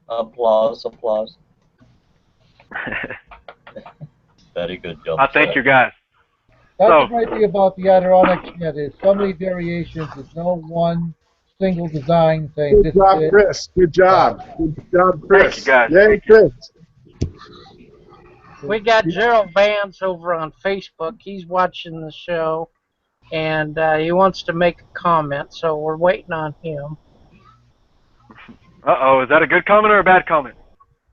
Applause. Very good job. I thank you guys. That's So- what might be about the Adirondack. Yeah, there's so many variations. There's no one single design saying this Good job, is it. Chris. Good job. Good job, Chris. Thank you, guys. Yay, Chris. We got Gerald Vance over on Facebook. He's watching the show, and he wants to make a comment, so we're waiting on him. Uh-oh, is that a good comment or a bad comment?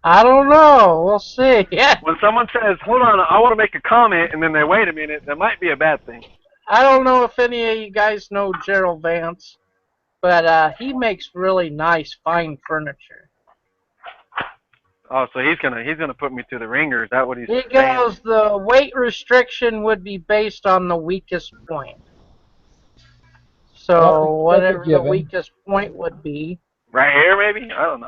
I don't know. We'll see. Yeah. When someone says, hold on, I want to make a comment, and then they wait a minute, that might be a bad thing. I don't know if any of you guys know Gerald Vance, but he makes really nice, fine furniture. Oh, so he's gonna put me through the ringer. Is that what he's He saying? goes, the weight restriction would be based on the weakest point. So Well, that's a whatever the given. weakest point would be. Right here, maybe? I don't know.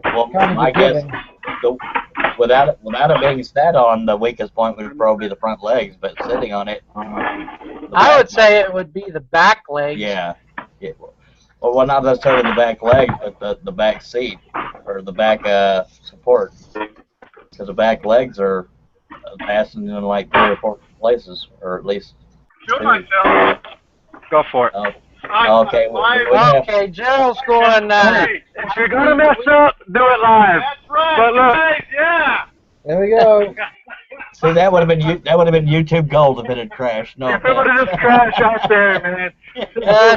Well, Kind of a I guess given. without it being sat on, the weakest point would probably be the front legs, but sitting on it. I would say it would be the back legs. Yeah. Well, not necessarily the back leg, but the back seat or the back support, because the back legs are fastened in like 3 or 4 places, or at least. Show myself. Go for it. Okay. Okay, Gerald's going. Hey, if you're gonna mess up, do it live. That's right. But look, Right, yeah. There we go. See, that would have been YouTube gold if it had crashed. No. if it would have just crashed out there, man.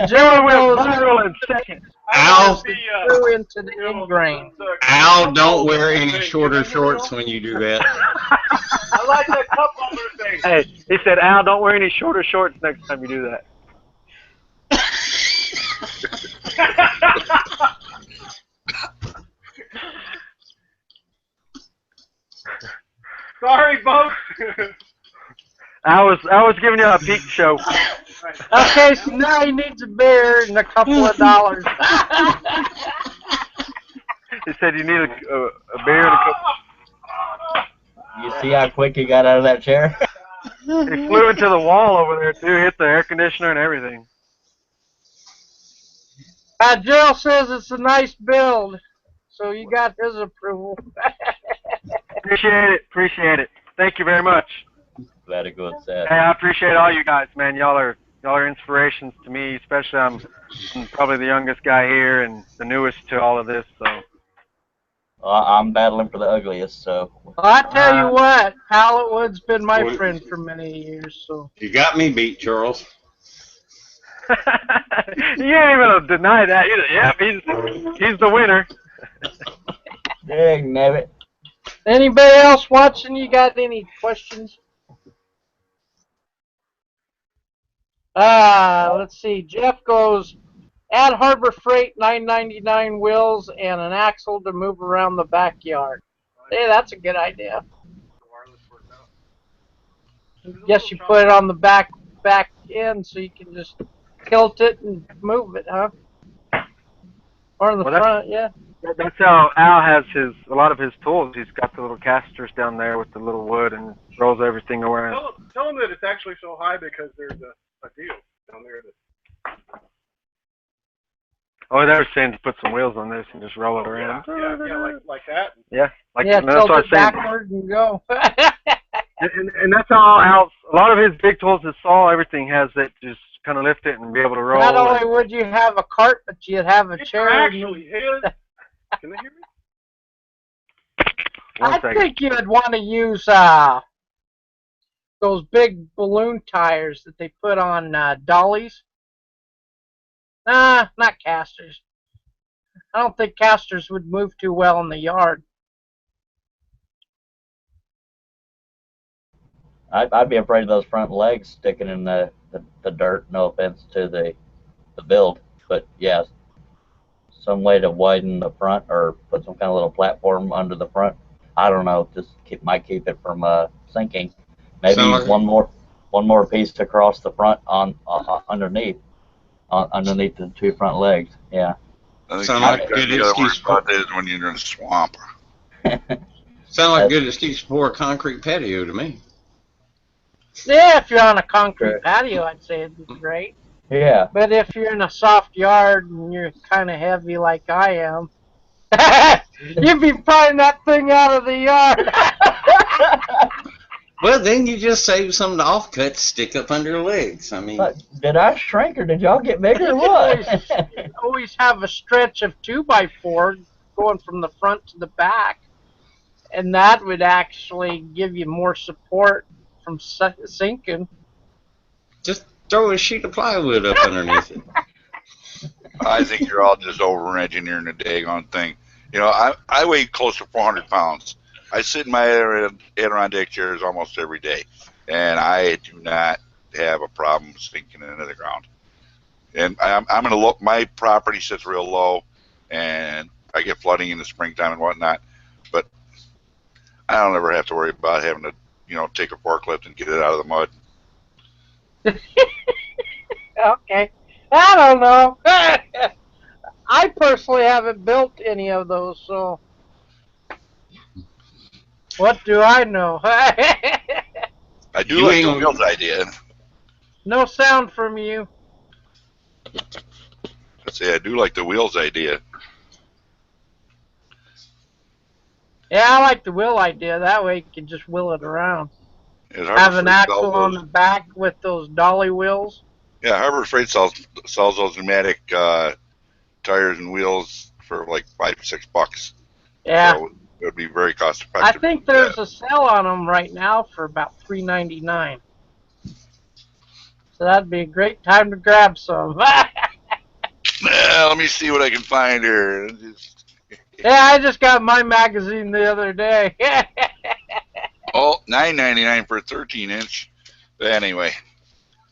Gerald went goes. viral in seconds. Al, through into the ingrain. Al, don't wear any shorter shorts when you do that. I like that cup holder thing. Hey, he said, Al, don't wear any shorter shorts next time you do that. Sorry, folks. I was giving you a peek show. Okay, so now he needs a beer and a couple of dollars. He said you need a beer and a couple. You see how quick he got out of that chair? He flew into the wall over there too, hit the air conditioner and everything. Gerald says it's a nice build, so you got his approval. Appreciate it. Thank you very much. Very good, sir. Hey, I appreciate all you guys, man. Y'all are inspirations to me, especially I'm probably the youngest guy here and the newest to all of this, so. I'm battling for the ugliest, so. Well, I tell you what, Palletwood's been my friend for many years, so. You got me beat, Charles. You ain't even deny that. Yeah, he's the winner. Dang, nabbit. Anybody else watching? You got any questions? Let's see. Jeff goes, add Harbor Freight 999 wheels and an axle to move around the backyard. Hey, that's a good idea. Guess you put it on the back end so you can just tilt it and move it, huh? Or in the front, yeah. That's how Al has a lot of his tools. He's got the little casters down there with the little wood and rolls everything around. Tell him that it's actually so high because there's a deal down there that. Oh, they were saying to put some wheels on this and just roll it around. Yeah, like that. Yeah, tilt it backward and go. and that's how Al's, a lot of his big tools, his saw, everything has it. Just kind of lift it and be able to roll. Not only would you have a cart, but you'd have a chair. Actually, can they hear me? I think you'd want to use those big balloon tires that they put on dollies. Nah, not casters. I don't think casters would move too well in the yard. I'd be afraid of those front legs sticking in the dirt. No offense to the build, but yeah, some way to widen the front or put some kind of little platform under the front. I don't know. Just might keep it from sinking. Maybe one more piece across the front underneath the two front legs. Yeah. I think Sound like a good excuse spot is when you're in a swamp. Sound like a good excuse for a concrete patio to me. Yeah, if you're on a concrete patio, I'd say it'd be great. Yeah. But if you're in a soft yard and you're kind of heavy like I am, you'd be prying that thing out of the yard. Well, then you just save some of the offcuts stick up under your legs. I mean, did I shrink or did y'all get bigger or what? always have a stretch of 2x4 going from the front to the back, and that would actually give you more support from sinking. just throw a sheet of plywood up underneath it. I think you're all just over-engineering the daggone thing. You know, I weigh close to 400 pounds. I sit in my Adirondack chairs almost every day, and I do not have a problem sinking into the ground. And I'm in my property sits real low, and I get flooding in the springtime and whatnot. But I don't ever have to worry about having to, take a forklift and get it out of the mud. Okay. I don't know. I personally haven't built any of those, so what do I know? I do like the wheels idea. No sound from you. Let's say I do like the wheels idea. Yeah, I like the wheel idea. That way you can just wheel it around. Have an axle on the back with those dolly wheels. Yeah, Harbor Freight sells those pneumatic tires and wheels for like $5-6. Yeah. So it would be very cost effective. I think there's a sale on them right now for about $3.99. So that'd be a great time to grab some. Nah, Let me see what I can find here. Yeah, I just got my magazine the other day. Oh, $9.99 for a 13-inch. But anyway,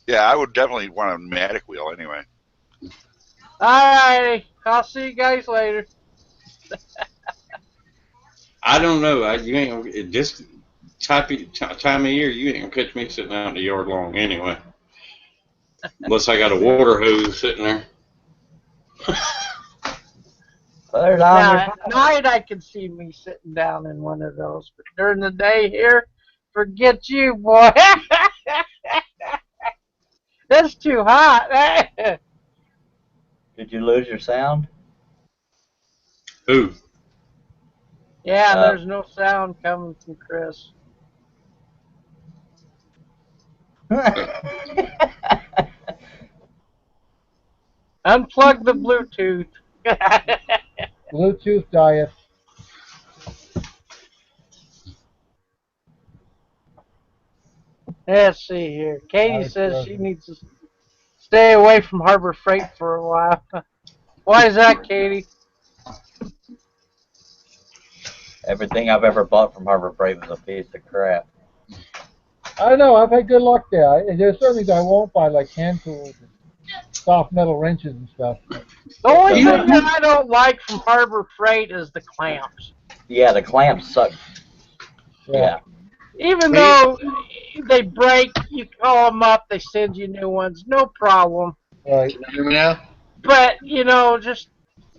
yeah, I would definitely want a pneumatic wheel anyway. Alrighty, I'll see you guys later. I don't know. You ain't gonna, this time of year, you ain't gonna catch me sitting out in the yard long anyway. Unless I got a water hose sitting there. Put it on Now, your at night I can see me sitting down in one of those, but during the day here, forget you, boy. It's too hot. Did you lose your sound? Who? Yeah, there's no sound coming from Chris. Unplug the Bluetooth. Bluetooth diet. Let's see here. Katie says she needs to stay away from Harbor Freight for a while. Why is that, Katie? Everything I've ever bought from Harbor Freight was a piece of crap. I don't know. I've had good luck there. There's certain things I won't buy, like hand tools, and soft metal wrenches and stuff. The only thing that I don't like from Harbor Freight is the clamps. Yeah, the clamps suck. Yeah. Even though they break, you call them up, they send you new ones, no problem. Right. Can you hear me now? But, you know, just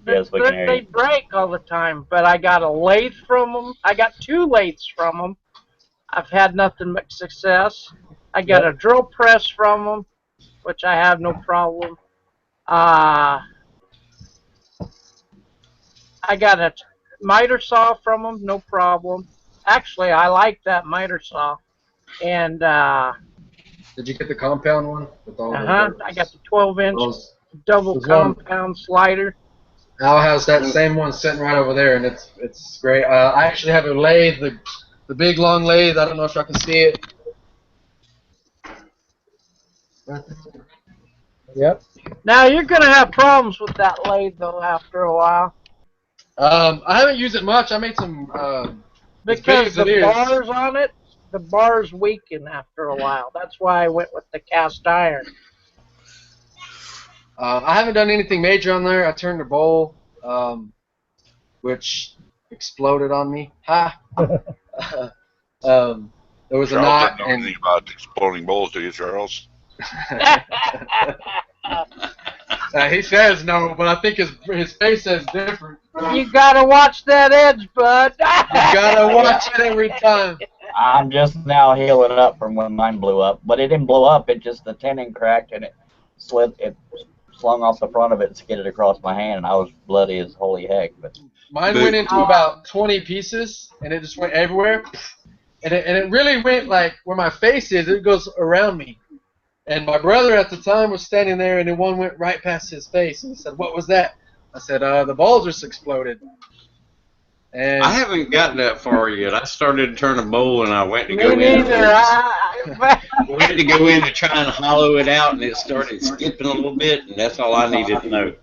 Yes, we can hear they you. break all the time. But I got a lathe from them. I got 2 lathes from them. I've had nothing but success. I got a drill press from them, which I have no problem. I got a miter saw from them, no problem. Actually, I like that miter saw. And Did you get the compound one? With all I got the 12-inch those? double There's one- compound slider. Al has that same one sitting right over there, and it's great. I actually have a lathe, the big long lathe. I don't know if y'all can see it. Yep. Now you're gonna have problems with that lathe though after a while I haven't used it much. I made some. because as big as it the is. bars on it, the bars weaken after a while. That's why I went with the cast iron. I haven't done anything major on there. I turned a bowl, which exploded on me. Ha! There was a Charles knot, doesn't know and anything about exploding bowls, do you, Charles? he says no, but I think his face says different. You gotta watch that edge, bud. You gotta watch it every time. I'm just now healing up from when mine blew up, but it didn't blow up. It just the tenon cracked and it slung off the front of it and skidded across my hand, and I was bloody as holy heck. But mine went into about 20 pieces, and it just went everywhere. And it really went like where my face is. It goes around me. And my brother at the time was standing there, and the one went right past his face. And he said, "What was that?" I said, "The ball just exploded." And I haven't gotten that far yet. I started to turn a bowl, and I went to Me go in. neither. Went to go in to try and hollow it out, and it started skipping a little bit, and that's all I needed to know.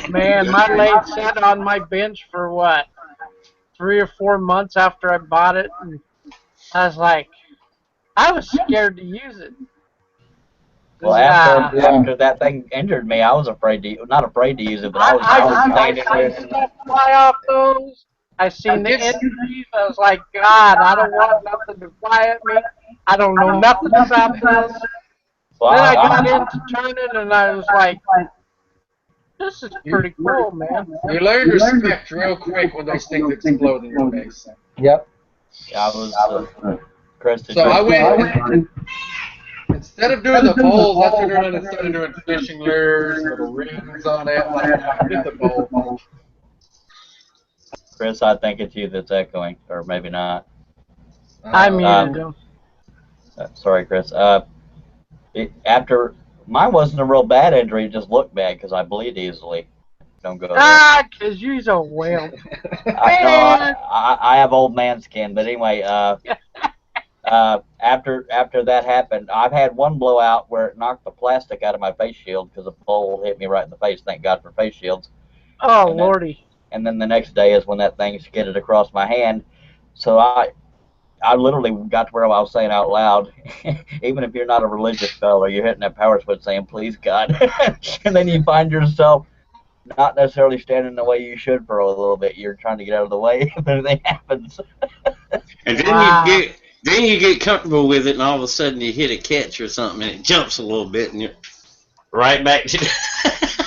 Man, my lathe sat on my bench for what, 3 or 4 months after I bought it, and I was like, I was scared to use it. well, after that thing injured me, I was afraid to not afraid to use it, but I was I seen stuff fly off those. I seen the injuries. I was like, God, I don't want nothing to fly at me. I don't know nothing about this. Well, Then I got into turning, and I was like, this is pretty cool, man. you learn respect real quick when those things explode in your face. Yep. I was Chris. So I went. Instead of doing the bowls, I turned around and started doing fishing lures, little rings on it, like with the bowl. Chris, I think it's you that's echoing, or maybe not. I muted him. Sorry, Chris. After mine wasn't a real bad injury; it just looked bad because I bleed easily. Don't go there. Ah, 'cause you's a whale. I have old man skin, but anyway, after that happened, I've had one blowout where it knocked the plastic out of my face shield because a pole hit me right in the face. Thank God for face shields. Oh, And Lordy. And then the next day is when that thing skidded across my hand. So I literally got to where I was saying out loud, even if you're not a religious fellow, you're hitting that power switch saying, please, God. And then you find yourself not necessarily standing the way you should for a little bit. You're trying to get out of the way if anything happens. And then you get comfortable with it, and all of a sudden you hit a catch or something, and it jumps a little bit, and you're right back to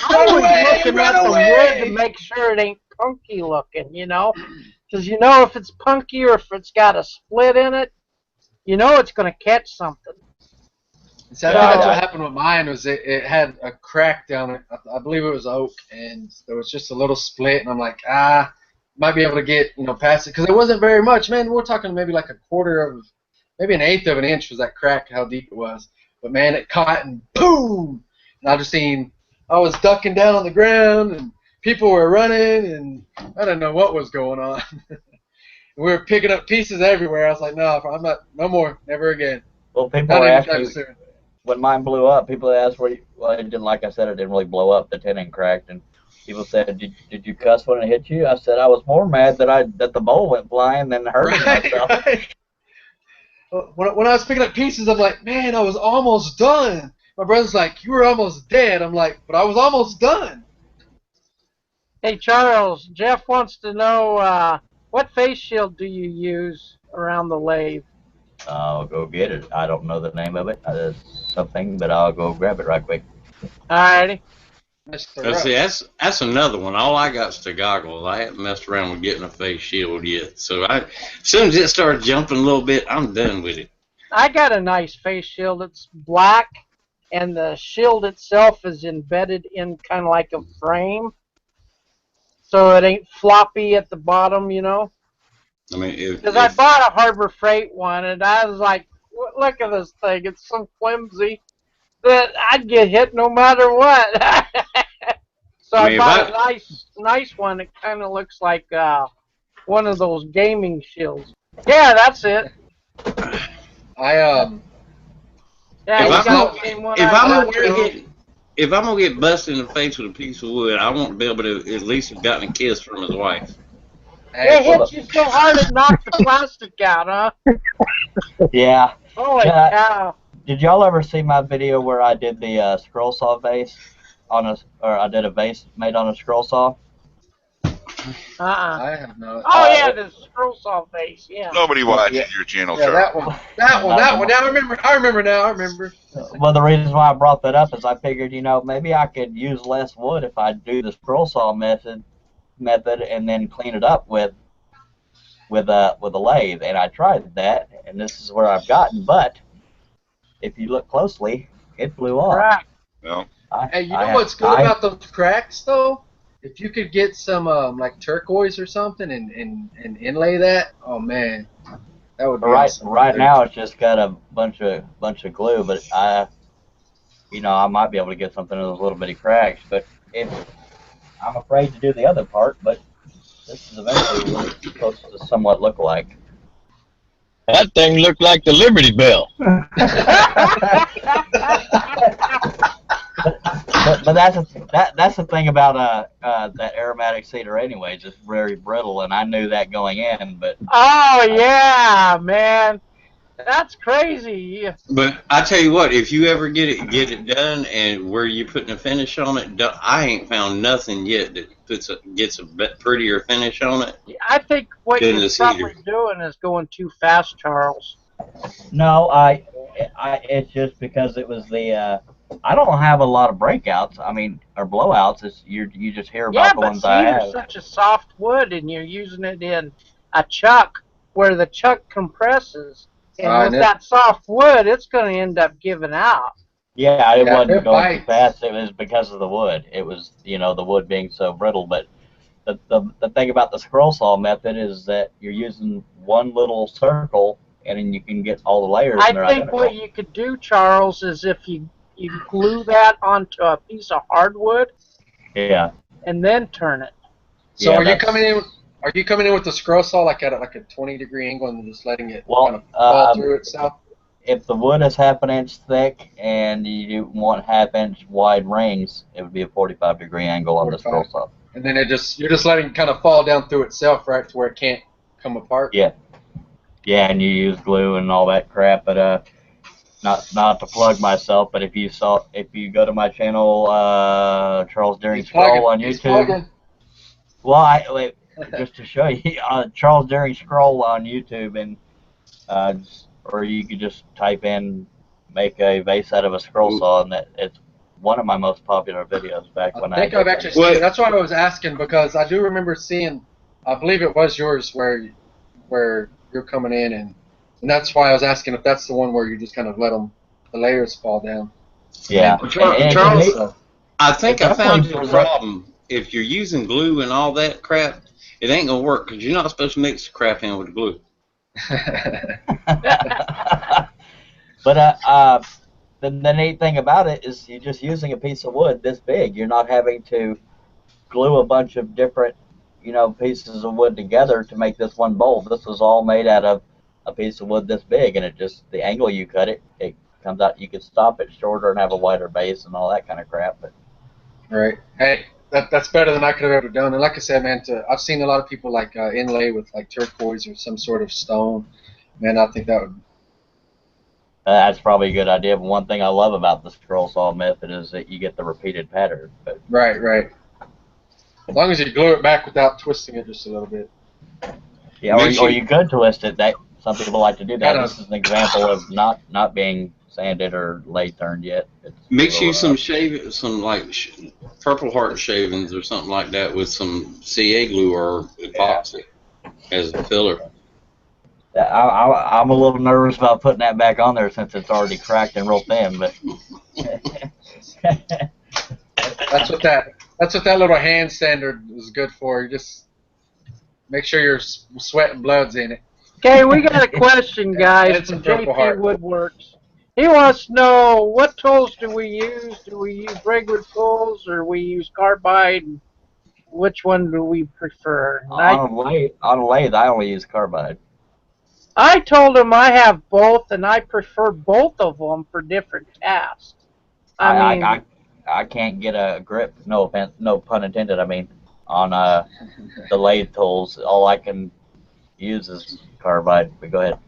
I always looking at the wood to make sure it ain't punky looking, you know? Because you know if it's punky or if it's got a split in it, you know it's going to catch something. So I think that's what happened with mine. Was it had a crack down it. I believe it was oak, and there was just a little split, and I'm like, might be able to get past it because it wasn't very much, man. We're talking maybe like a quarter of, maybe an eighth of an inch was that crack, how deep it was. But man, it caught and boom, and I was ducking down on the ground, and people were running, and I didn't know what was going on. We were picking up pieces everywhere. I was like, no, I'm not, no more, never again. Well, people were asking me, when mine blew up, people asked where well, it didn't, like I said, it didn't really blow up. The tenon cracked, and people said, did you cuss when it hit you? I said, I was more mad that the bowl went flying than hurting myself. Right. When I was picking up pieces, I'm like, man, I was almost done. My brother's like, you were almost dead. I'm like, but I was almost done. Hey, Charles, Jeff wants to know what face shield do you use around the lathe? I'll go get it. I don't know the name of it. Something, but I'll go grab it right quick. Alrighty. See, that's another one. All I got is the goggles. I haven't messed around with getting a face shield yet. So as soon as it starts jumping a little bit, I'm done with it. I got a nice face shield. It's black, and the shield itself is embedded in kind of like a frame, so it ain't floppy at the bottom, you know. I mean, because I bought a Harbor Freight one, and I was like, look at this thing. It's so flimsy that I'd get hit no matter what. So I bought a nice one. It kind of looks like one of those gaming shields. Yeah, that's it. If I'm gonna get busted in the face with a piece of wood, I won't be able to at least have gotten a kiss from his wife. It hit you so hard it knocked the plastic out, huh? Yeah. Holy cow. Did y'all ever see my video where I did the scroll saw vase I did a vase made on a scroll saw? I have not. Oh yeah, the scroll saw vase. Yeah. Nobody watches your channel, yeah, Charles. That one. Now I remember. Well, the reason why I brought that up is I figured, maybe I could use less wood if I do the scroll saw method and then clean it up with a lathe, and I tried that, and this is where I've gotten. But if you look closely, it blew off. Right. Well, hey, you know what's good about those cracks though? If you could get some like turquoise or something and inlay that, oh man, that would be awesome. Right now it's just got a bunch of glue, but I might be able to get something in those little bitty cracks. But I'm afraid to do the other part, but this is eventually what it's supposed to somewhat look like. That thing looked like the Liberty Bell. But that's the thing about that aromatic cedar anyway. It's just very brittle, and I knew that going in. But oh yeah, man, that's crazy. But I tell you what, if you ever get it done, and where you're putting a finish on it, I ain't found nothing yet that gets a prettier finish on it. I think what you're probably doing is going too fast, Charles. No, it's just because it was the. I don't have a lot of breakouts. I mean, or blowouts. It's you just hear about the ones I have. Yeah, but cedar's such a soft wood, and you're using it in a chuck where the chuck compresses, and with that soft wood, it's going to end up giving out. Yeah, it wasn't going too fast. It was because of the wood. It was the wood being so brittle. But the thing about the scroll saw method is that you're using one little circle, and then you can get all the layers. I think what you could do, Charles, is if you glue that onto a piece of hardwood, yeah, and then turn it. So are Are you coming in with the scroll saw like at a 20-degree angle and just letting it Well, kind of fall through itself? If the wood is 1/2 inch thick and you want 1/2 inch wide rings, it would be a 45-degree angle on the scroll saw. And then you're just letting it kind of fall down through itself, right, to where it can't come apart. Yeah. Yeah, and you use glue and all that crap, but not to plug myself, but if you go to my channel, Charles Deering Scroll on YouTube. Well, just to show you, Charles Deering Scroll on YouTube, and or you could just type in make a vase out of a scroll saw, and it's one of my most popular videos back when I think I've actually seen it. That's why I was asking, because I do remember seeing, I believe it was yours where you're coming in, and that's why I was asking if that's the one where you just kind of let the layers fall down. Yeah. Charles, I think I found the problem. If you're using glue and all that crap, it ain't gonna work because you're not supposed to mix the crap in with the glue. But the neat thing about it is you're just using a piece of wood this big. You're not having to glue a bunch of different, pieces of wood together to make this one bowl. This was all made out of a piece of wood this big, and the angle you cut it comes out. You can stop it shorter and have a wider base and all that kind of crap. But right. Hey, that's better than I could have ever done. And like I said, man, I've seen a lot of people like inlay with like turquoise or some sort of stone. Man, I think that would. That's probably a good idea. But one thing I love about the scroll saw method is that you get the repeated pattern. But right. As long as you glue it back without twisting it just a little bit. Yeah, or you could twist it. Some people like to do that. This is an example of not being sanded or lay turned yet. Mix you some Purple Heart shavings or something like that with some CA glue or epoxy as a filler. I'm a little nervous about putting that back on there since it's already cracked and real thin. But that's what that little hand sander is good for. You just make sure your sweat and blood's in it. Okay, we got a question, guys, from JP Woodworks. He wants to know, what tools do we use? Do we use regular tools or we use carbide? Which one do we prefer? On a lathe, I only use carbide. I told him I have both, and I prefer both of them for different tasks. I can't get a grip, no pun intended, on the lathe tools. All I can use is carbide, but go ahead.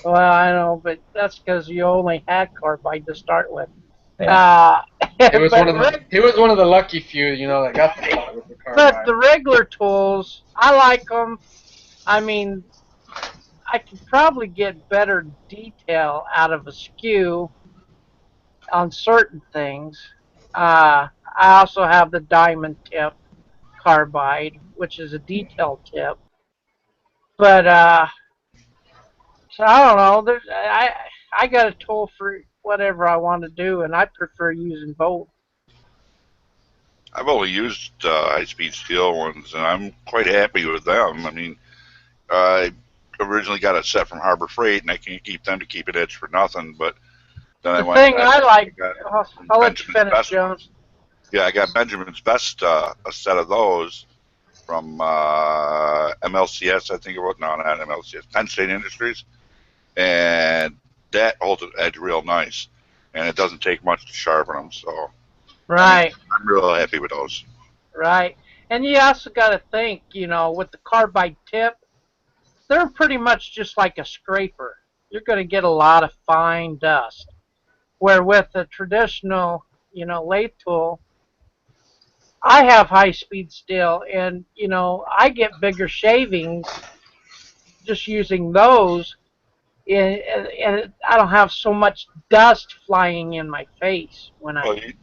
Well, I know, but that's because you only had carbide to start with. Yeah. He was one of the lucky few, that got the shot with the carbide. But the regular tools, I like them. I could probably get better detail out of a skew on certain things. I also have the diamond tip carbide, which is a detail tip. But so I don't know. I got a tool for whatever I want to do, and I prefer using both. I've only used high-speed steel ones, and I'm quite happy with them. I originally got a set from Harbor Freight, and I can't keep them to keep it edged for nothing. But then I'll let you finish, Jones. Yeah, I got Benjamin's Best, a set of those from MLCS, I think it was. No, not MLCS, Penn State Industries. And that holds the edge real nice. And it doesn't take much to sharpen them. So right. I'm real happy with those. Right. And you also got to think, with the carbide tip, they're pretty much just like a scraper. You're going to get a lot of fine dust. Where with a traditional, lathe tool, I have high speed still, and I get bigger shavings just using those, and I don't have so much dust flying in my face when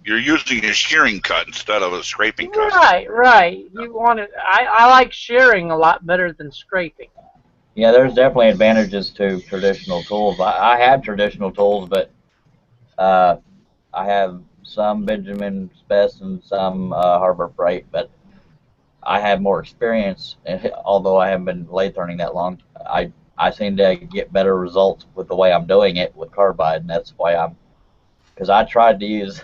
you're using a shearing cut instead of a scraping cut. Right. You want it. I like shearing a lot better than scraping. Yeah, there's definitely advantages to traditional tools. I have traditional tools, but I have some Benjamin's Best and some Harbor Freight, but I have more experience, although I haven't been lathe turning that long. I seem to get better results with the way I'm doing it with carbide, and that's why because I tried to use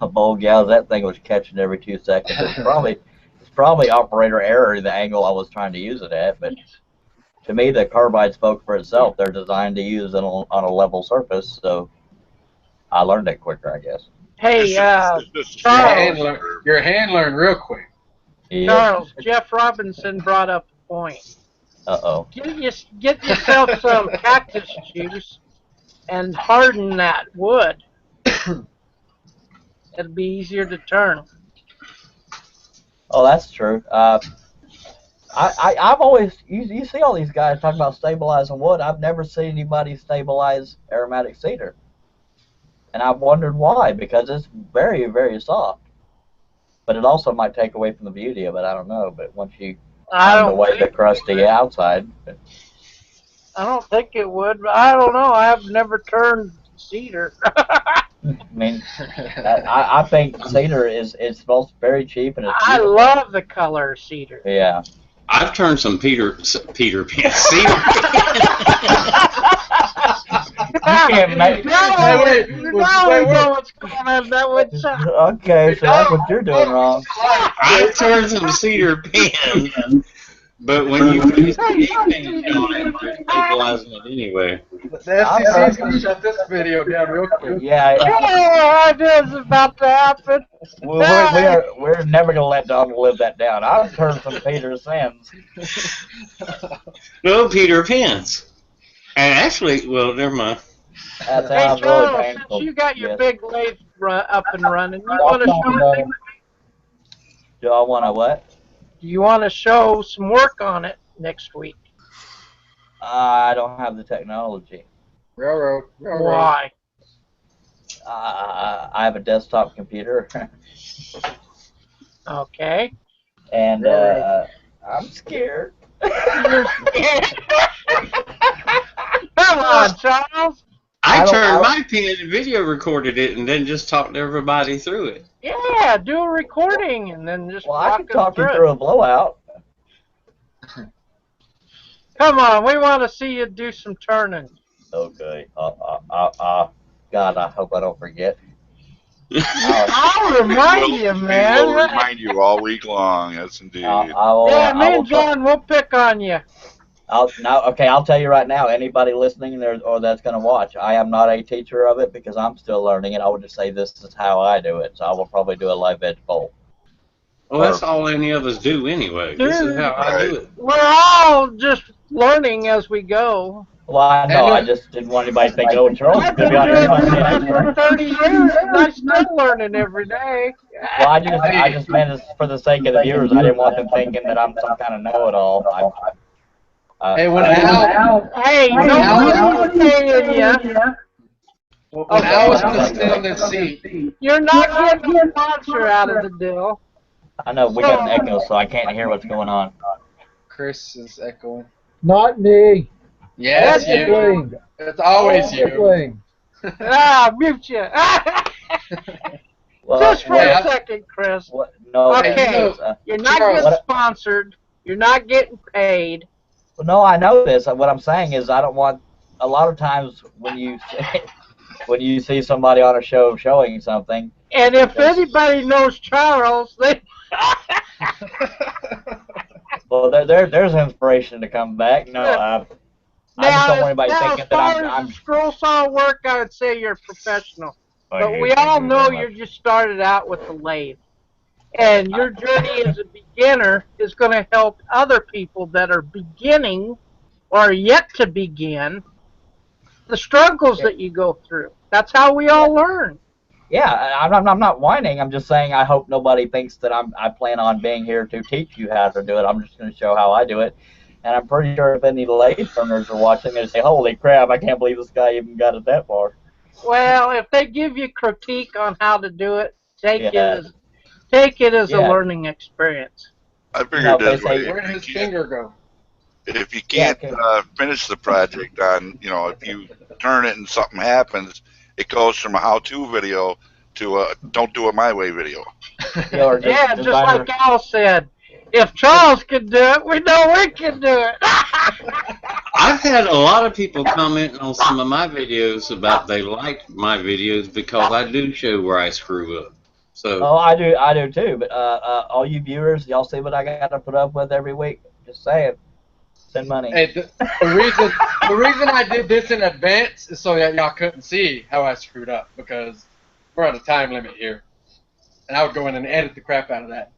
a bowl gouge. That thing was catching every 2 seconds. It's probably operator error, the angle I was trying to use it at, but to me, the carbide spoke for itself. They're designed to use it on a level surface, so I learned it quicker, I guess. Hey, Charles. Your hand learned real quick. Charles, Jeff Robinson brought up a point. Uh-oh. Get yourself some cactus juice and harden that wood. It'll be easier to turn. Oh, that's true. I've always, you see all these guys talking about stabilizing wood. I've never seen anybody stabilize aromatic cedar. And I've wondered why, because it's very, very soft. But it also might take away from the beauty of it, I don't know. But once you find away the crusty outside. I don't think it would, but I don't know. I've never turned cedar. I mean, I think cedar is smells very cheap, and it's I love the color of cedar. Yeah. I've turned some Peter Pan cedar. Can't make Okay, so that's what you're doing wrong. I've turned some cedar pins, but when you use the paint on it, you're stabilizing it anyway. The FCC is going to shut this video down real quick. Yeah. Oh, this is about to happen. We're never going to let Donald live that down. I've turned some Peter Sims. No, Peter Pans. And actually, well, never mind. That Hey, sounds Charles, really painful. since you got your Yes. big lathe up and running, you want to show it? Do I want to what? You want to show some work on it next week? I don't have the technology. Railroad. Why? I have a desktop computer. Okay. And I'm scared. You're scared. Come on, Charles. I turned my pen and video recorded it and then just talked everybody through it. Yeah, do a recording and then just Well, I walk can them talk you through through it. a blowout. Come on, we want to see you do some turning. Okay. God, I hope I don't forget. I'll remind you, man. We'll remind you all week long. Yes, indeed. Yeah, me and John, we'll pick on you. I'll tell you right now, anybody listening there or that's going to watch, I am not a teacher of it because I'm still learning it. I would just say this is how I do it, so I will probably do a live edge bolt. Well, that's all any of us do anyway. This is how I do it. We're all just learning as we go. Well, I know. I just didn't want anybody to think, oh, Charles is I've going been to be on doing here. this for 30 years, and I'm still learning every day. Well, I just meant it for the sake of the viewers. I didn't want them thinking that I'm some kind of know-it-all. Hey, when Al... Hey, nobody's paying you. When Al was going to stay on that seat... You're not getting a sponsor out of the deal. I know, we got an echo, so I can't hear what's going on. Chris is echoing. Not me. Yes, you. It's always you. Mute you. Well, Just for a second, Chris. No, Okay, you're not getting sponsored. You're not getting paid. Well, no, I know this. What I'm saying is I don't want, a lot of times when you see somebody on a show showing something. And if anybody knows Charles, they... Well, there's inspiration to come back. No, I just don't want anybody thinking that I'm... As far as scroll saw work, I would say you're a professional. But Thank we you. all Thank you know very you much. just started out with the lathe. And your journey as a beginner is going to help other people that are beginning or are yet to begin the struggles that you go through. That's how we all learn. Yeah, I'm not whining. I'm just saying I hope nobody thinks that I plan on being here to teach you how to do it. I'm just going to show how I do it. And I'm pretty sure if any lathe turners are watching, they say, holy crap, I can't believe this guy even got it that far. Well, if they give you critique on how to do it, take it as a learning experience. I figured this way. Where did his finger go? If you can't finish the project on, if you turn it and something happens, it goes from a how-to video to a don't do it my way video. Yeah, just like Al said, if Charles can do it, we know we can do it. I've had a lot of people comment on some of my videos about they liked my videos because I do show where I screw up. So. Oh, I do too. But all you viewers, y'all see what I got to put up with every week? Just saying, send money. Hey, the reason I did this in advance is so that y'all couldn't see how I screwed up, because we're on a time limit here, and I would go in and edit the crap out of that.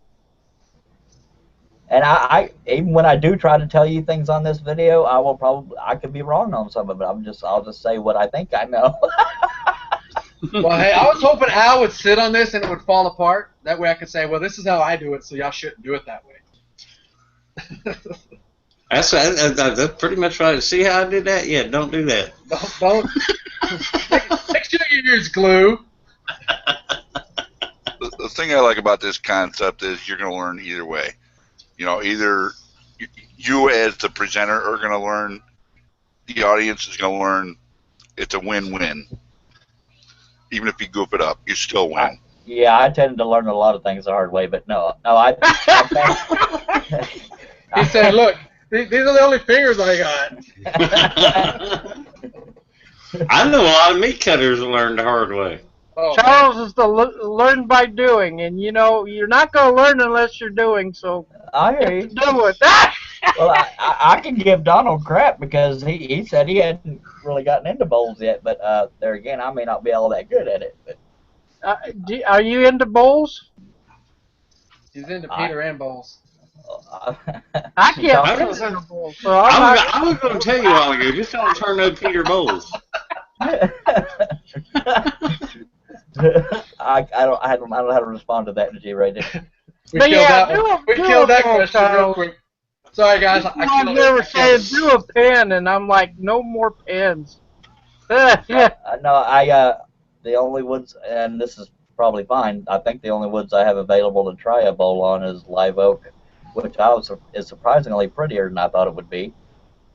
And I even when I do try to tell you things on this video, I could be wrong on some of it. I'll just say what I think I know. Well, hey, I was hoping Al would sit on this and it would fall apart. That way I could say, well, this is how I do it, so y'all shouldn't do it that way. That's pretty much right. See how I did that? Yeah, don't do that. Don't. Take 2 years, glue. The thing I like about this concept is you're going to learn either way. You know, either you as the presenter are going to learn, the audience is going to learn. It's a win-win. Even if you goof it up, you still win. Yeah, I tend to learn a lot of things the hard way, but no, I He said, look, these are the only fingers I got. I know a lot of meat cutters learned the hard way. Oh, Charles is the learn by doing, and you know you're not going to learn unless you're doing. So I hear you. do it. Well, I can give Donald crap because he said he hadn't really gotten into bowls yet, but there again, I may not be all that good at it. But are you into bowls? He's into Peter and bowls. I can't I fit was- into bowls, so I was going to tell you all ago, just don't turn no Peter Bowles. I don't know how to respond to that, G, right there. We But killed yeah, that, do we killed that bowl, question real Charles. quick. Sorry, guys. I'm never saying do a pen, and I'm like, no more pens. Yeah. No, the only woods, and this is probably fine. I think the only woods I have available to try a bowl on is live oak, which is surprisingly prettier than I thought it would be,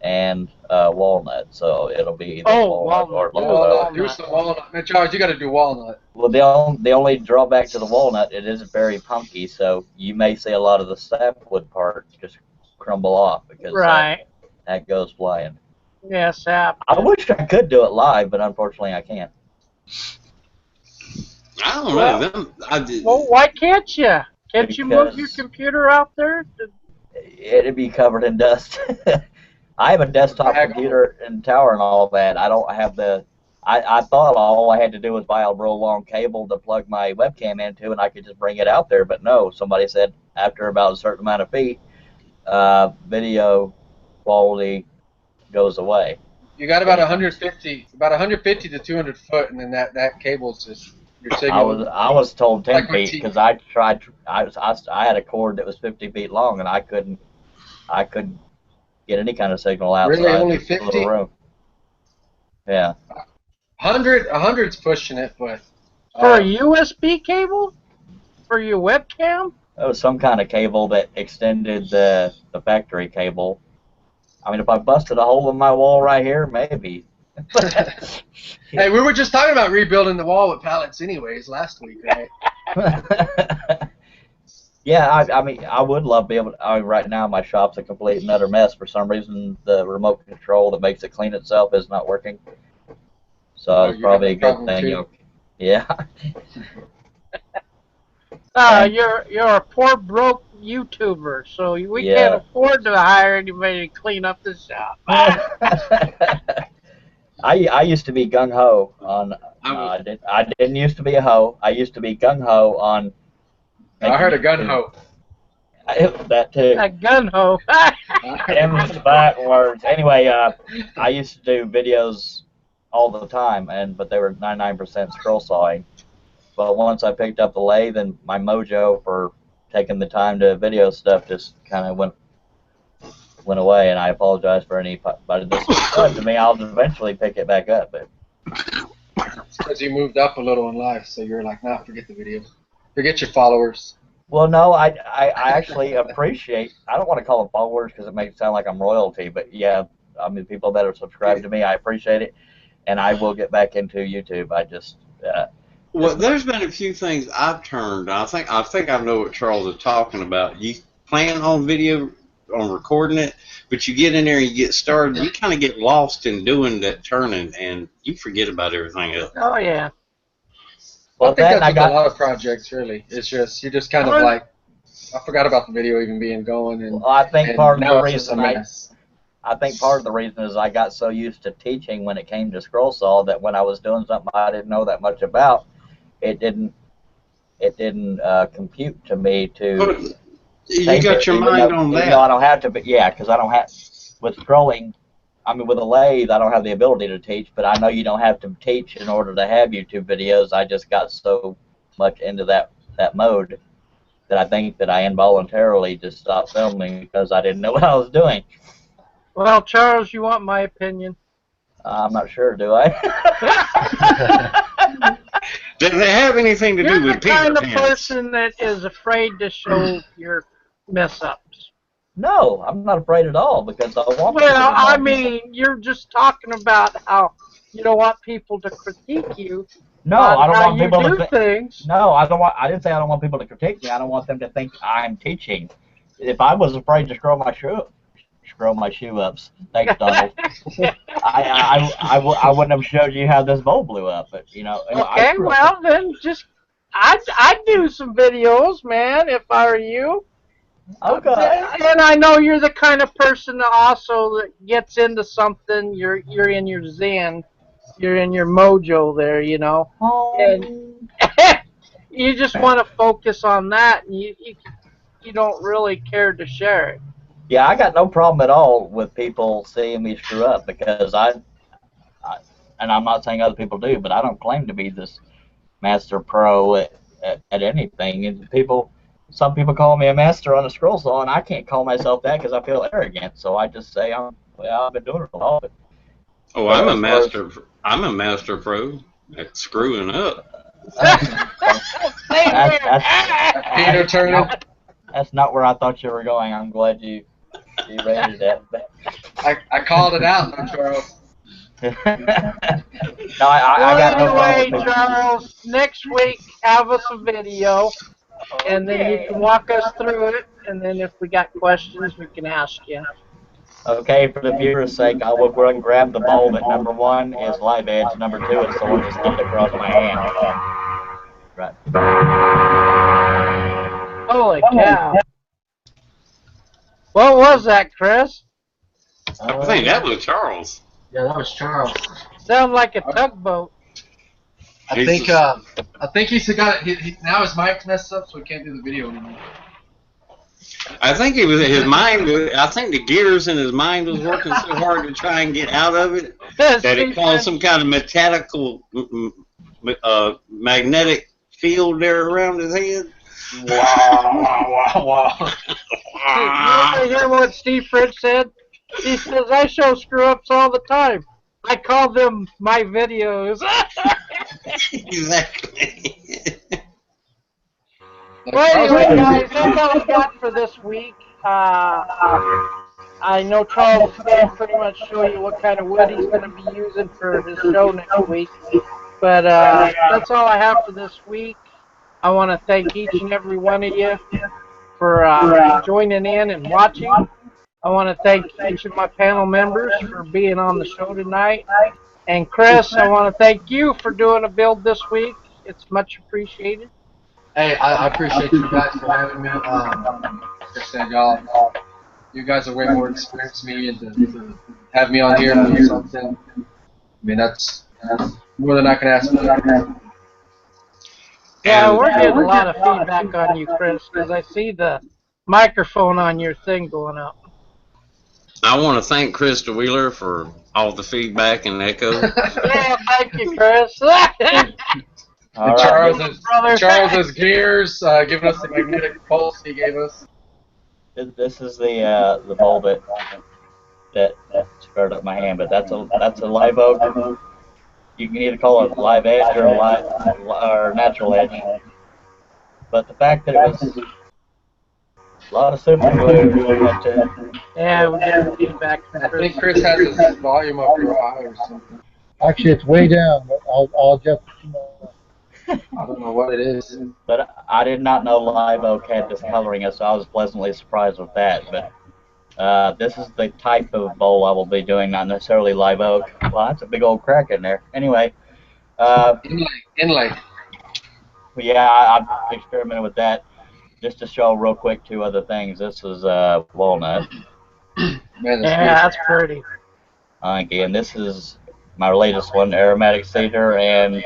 and walnut. So it'll be either walnut or live oak. Do some walnut. Man, Charles, you got to do walnut. Well, the only drawback to the walnut, it is very punky, so you may see a lot of the sapwood part just crumble off because Right. that goes flying. Yeah, sap. I wish I could do it live, but unfortunately I can't. I don't know. Well, why can't you? Can't you move Because- your computer out there? It'd be covered in dust. I have a desktop computer and tower and all of that. I don't have the. I thought all I had to do was buy a real long cable to plug my webcam into, and I could just bring it out there. But no, somebody said after about a certain amount of feet, video quality goes away. You got about 150 to 200 foot, and then that cable's just your signal. I was told 10 Like my feet because I tried. I had a cord that was 50 feet long, and I couldn't get any kind of signal outside. Really, only this little 50? room. Yeah. 100's pushing it, but For a USB cable? For your webcam? It was some kind of cable that extended the factory cable. I mean, if I busted a hole in my wall right here, maybe. hey, we were just talking about rebuilding the wall with pallets, anyways, last week, right? Yeah, I mean, I would love to be able to. I mean, right now, my shop's a complete and utter mess. For some reason, the remote control that makes it clean itself is not working. So it's probably a good thing. Yeah. You're a poor broke YouTuber, so we Yeah. can't afford to hire anybody to clean up the shop. I used to be gung ho on. I didn't used to be a hoe. I used to be gung ho on. I heard a gun ho. That too. A gun ho. M's bad words. Anyway, I used to do videos all the time, but they were 99% scroll sawing. But once I picked up the lathe, and my mojo for taking the time to video stuff just kind of went away, and I apologize for anybody this was done to me. I'll eventually pick it back up, but It's because you moved up a little in life, so you're like, nah, forget the video. Forget your followers. well, no, I actually appreciate. I don't want to call them followers because it makes it sound like I'm royalty, but yeah, I mean people that are subscribed to me, I appreciate it, and I will get back into YouTube. I just. Well, there's been a few things I've turned. I think I know what Charles is talking about. You plan on video, on recording it, but you get in there and you get started. You kind of get lost in doing that turning, and you forget about everything else. Oh yeah. Well, I think then that's I with got. a lot of projects, really. It's just, you just kind of like, I forgot about the video even being going, and, Well, I think and part of now the it's just a reason mess. I think part of the reason is I got so used to teaching when it came to scroll saw that when I was doing something I didn't know that much about, it didn't compute to me to You tape got it, your even mind though, on even though I that. don't have to. But yeah, because I don't have with scrolling. I mean, with a lathe, I don't have the ability to teach, but I know you don't have to teach in order to have YouTube videos. I just got so much into that mode that I think that I involuntarily just stopped filming because I didn't know what I was doing. Well, Charles, you want my opinion? I'm not sure, do I? Does it have anything to do You're the with Peter kind of Pants? person that is afraid to show your mess ups. No, I'm not afraid at all because I want people to Well, I know. mean, you're just talking about how you don't want people to critique you No, on I don't how want you people do to. things. No, I don't want. I didn't say I don't want people to critique me. I don't want them to think I'm teaching. If I was afraid to scroll my shoe ups. Thanks, Donald. I wouldn't have showed you how this bowl blew up, but you know. Okay, well then just I'd do some videos, man, if I were you. Okay. And I know you're the kind of person that also that gets into something. You're in your zen, you're in your mojo there, you know, and you just want to focus on that, and you don't really care to share it. Yeah, I got no problem at all with people seeing me screw up because and I'm not saying other people do, but I don't claim to be this master pro at anything. And some people call me a master on a scroll saw, and I can't call myself that because I feel arrogant. So I just say I've been doing it a while. Oh, I'm a master pro at screwing up. Peter Turner. That's not where I thought you were going. I'm glad you raised that. I called it out, though, Charles. No, I got no problem Anyway, with Charles, next week have us a video, and then you can walk us through it, and then if we got questions, we can ask you. Okay, for the viewer's sake, I will go and grab the bowl that number 1 is live edge, number 2 is someone just slipped across my hand. Right. Holy cow. What was that, Chris? I think that was Charles. Yeah, that was Charles. Sounded like a tugboat. I think he's got now his mic's messed up, so he can't do the video anymore. I think it was his mind. I think the gears in his mind was working so hard to try and get out of it that it caused some kind of magnetic field there around his head. Wow. You hear what Steve Fritz said? He says, I show screw-ups all the time. I call them my videos. Exactly. Well, anyway, guys, that's all we got for this week. I know Charles is going to pretty much show you what kind of wood he's going to be using for his show next week. But that's all I have for this week. I want to thank each and every one of you for joining in and watching. I want to thank each of my panel members for being on the show tonight. And Chris, I want to thank you for doing a build this week. It's much appreciated. Hey, I appreciate you guys for having me. Like I said, y'all, you guys are way more experienced than me, and to have me on here for something, I mean, that's more than I can ask for. Yeah, we're getting a lot of feedback on you, Chris, because I see the microphone on your thing going up. I want to thank Krista Wheeler for all the feedback and echo. Yeah, thank you, Chris. Charles's gears, giving us the magnetic pulse he gave us. This is the bowl that squared up my hand, but that's a live oak. You can either call it live edge or natural edge. But the fact that it was a lot of super glue. Yeah, we got feedback from Chris. I think Chris has his volume up real high or something. Actually, it's way down, but I'll adjust it. I don't know what it is. But I did not know live oak had this coloring, so I was pleasantly surprised with that. But this is the type of bowl I will be doing, not necessarily live oak. Well, that's a big old crack in there. Anyway. Inlay. Yeah, I've experimented with that. Just to show real quick 2 other things. This is walnut. Man, that's Yeah, beautiful. that's pretty. Again, this is my latest one, aromatic cedar and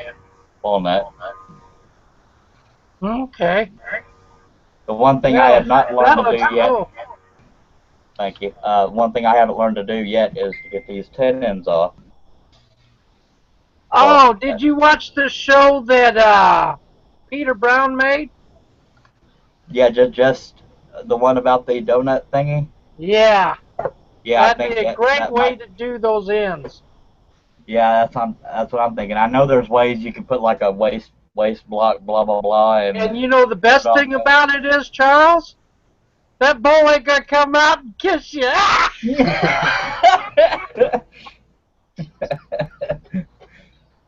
walnut. Okay. The one thing I Well, have not that learned to looks do yet. cool. Thank you. One thing I haven't learned to do yet is to get these tenons off. Oh, did you watch the show that Peter Brown made? Yeah, just the one about the donut thingy. Yeah. Yeah, I That'd think be a great that way might. to do those ends. Yeah, that's what I'm thinking. I know there's ways you can put like a waist block, blah blah blah, And you know the put best on thing about it is, Charles? That bull ain't gonna come out and kiss you.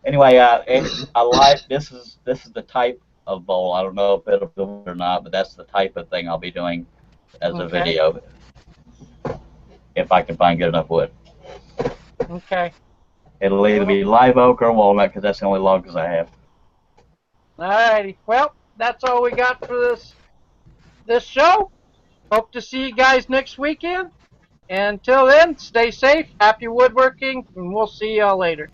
Anyway, I like this is the type of bowl. I don't know if it'll be or not, but that's the type of thing I'll be doing as a Okay. video if I can find good enough wood. Okay. It'll either be live oak or walnut because that's the only logs I have. Alrighty. Well, that's all we got for this show. Hope to see you guys next weekend. And until then, stay safe, happy woodworking, and we'll see y'all later.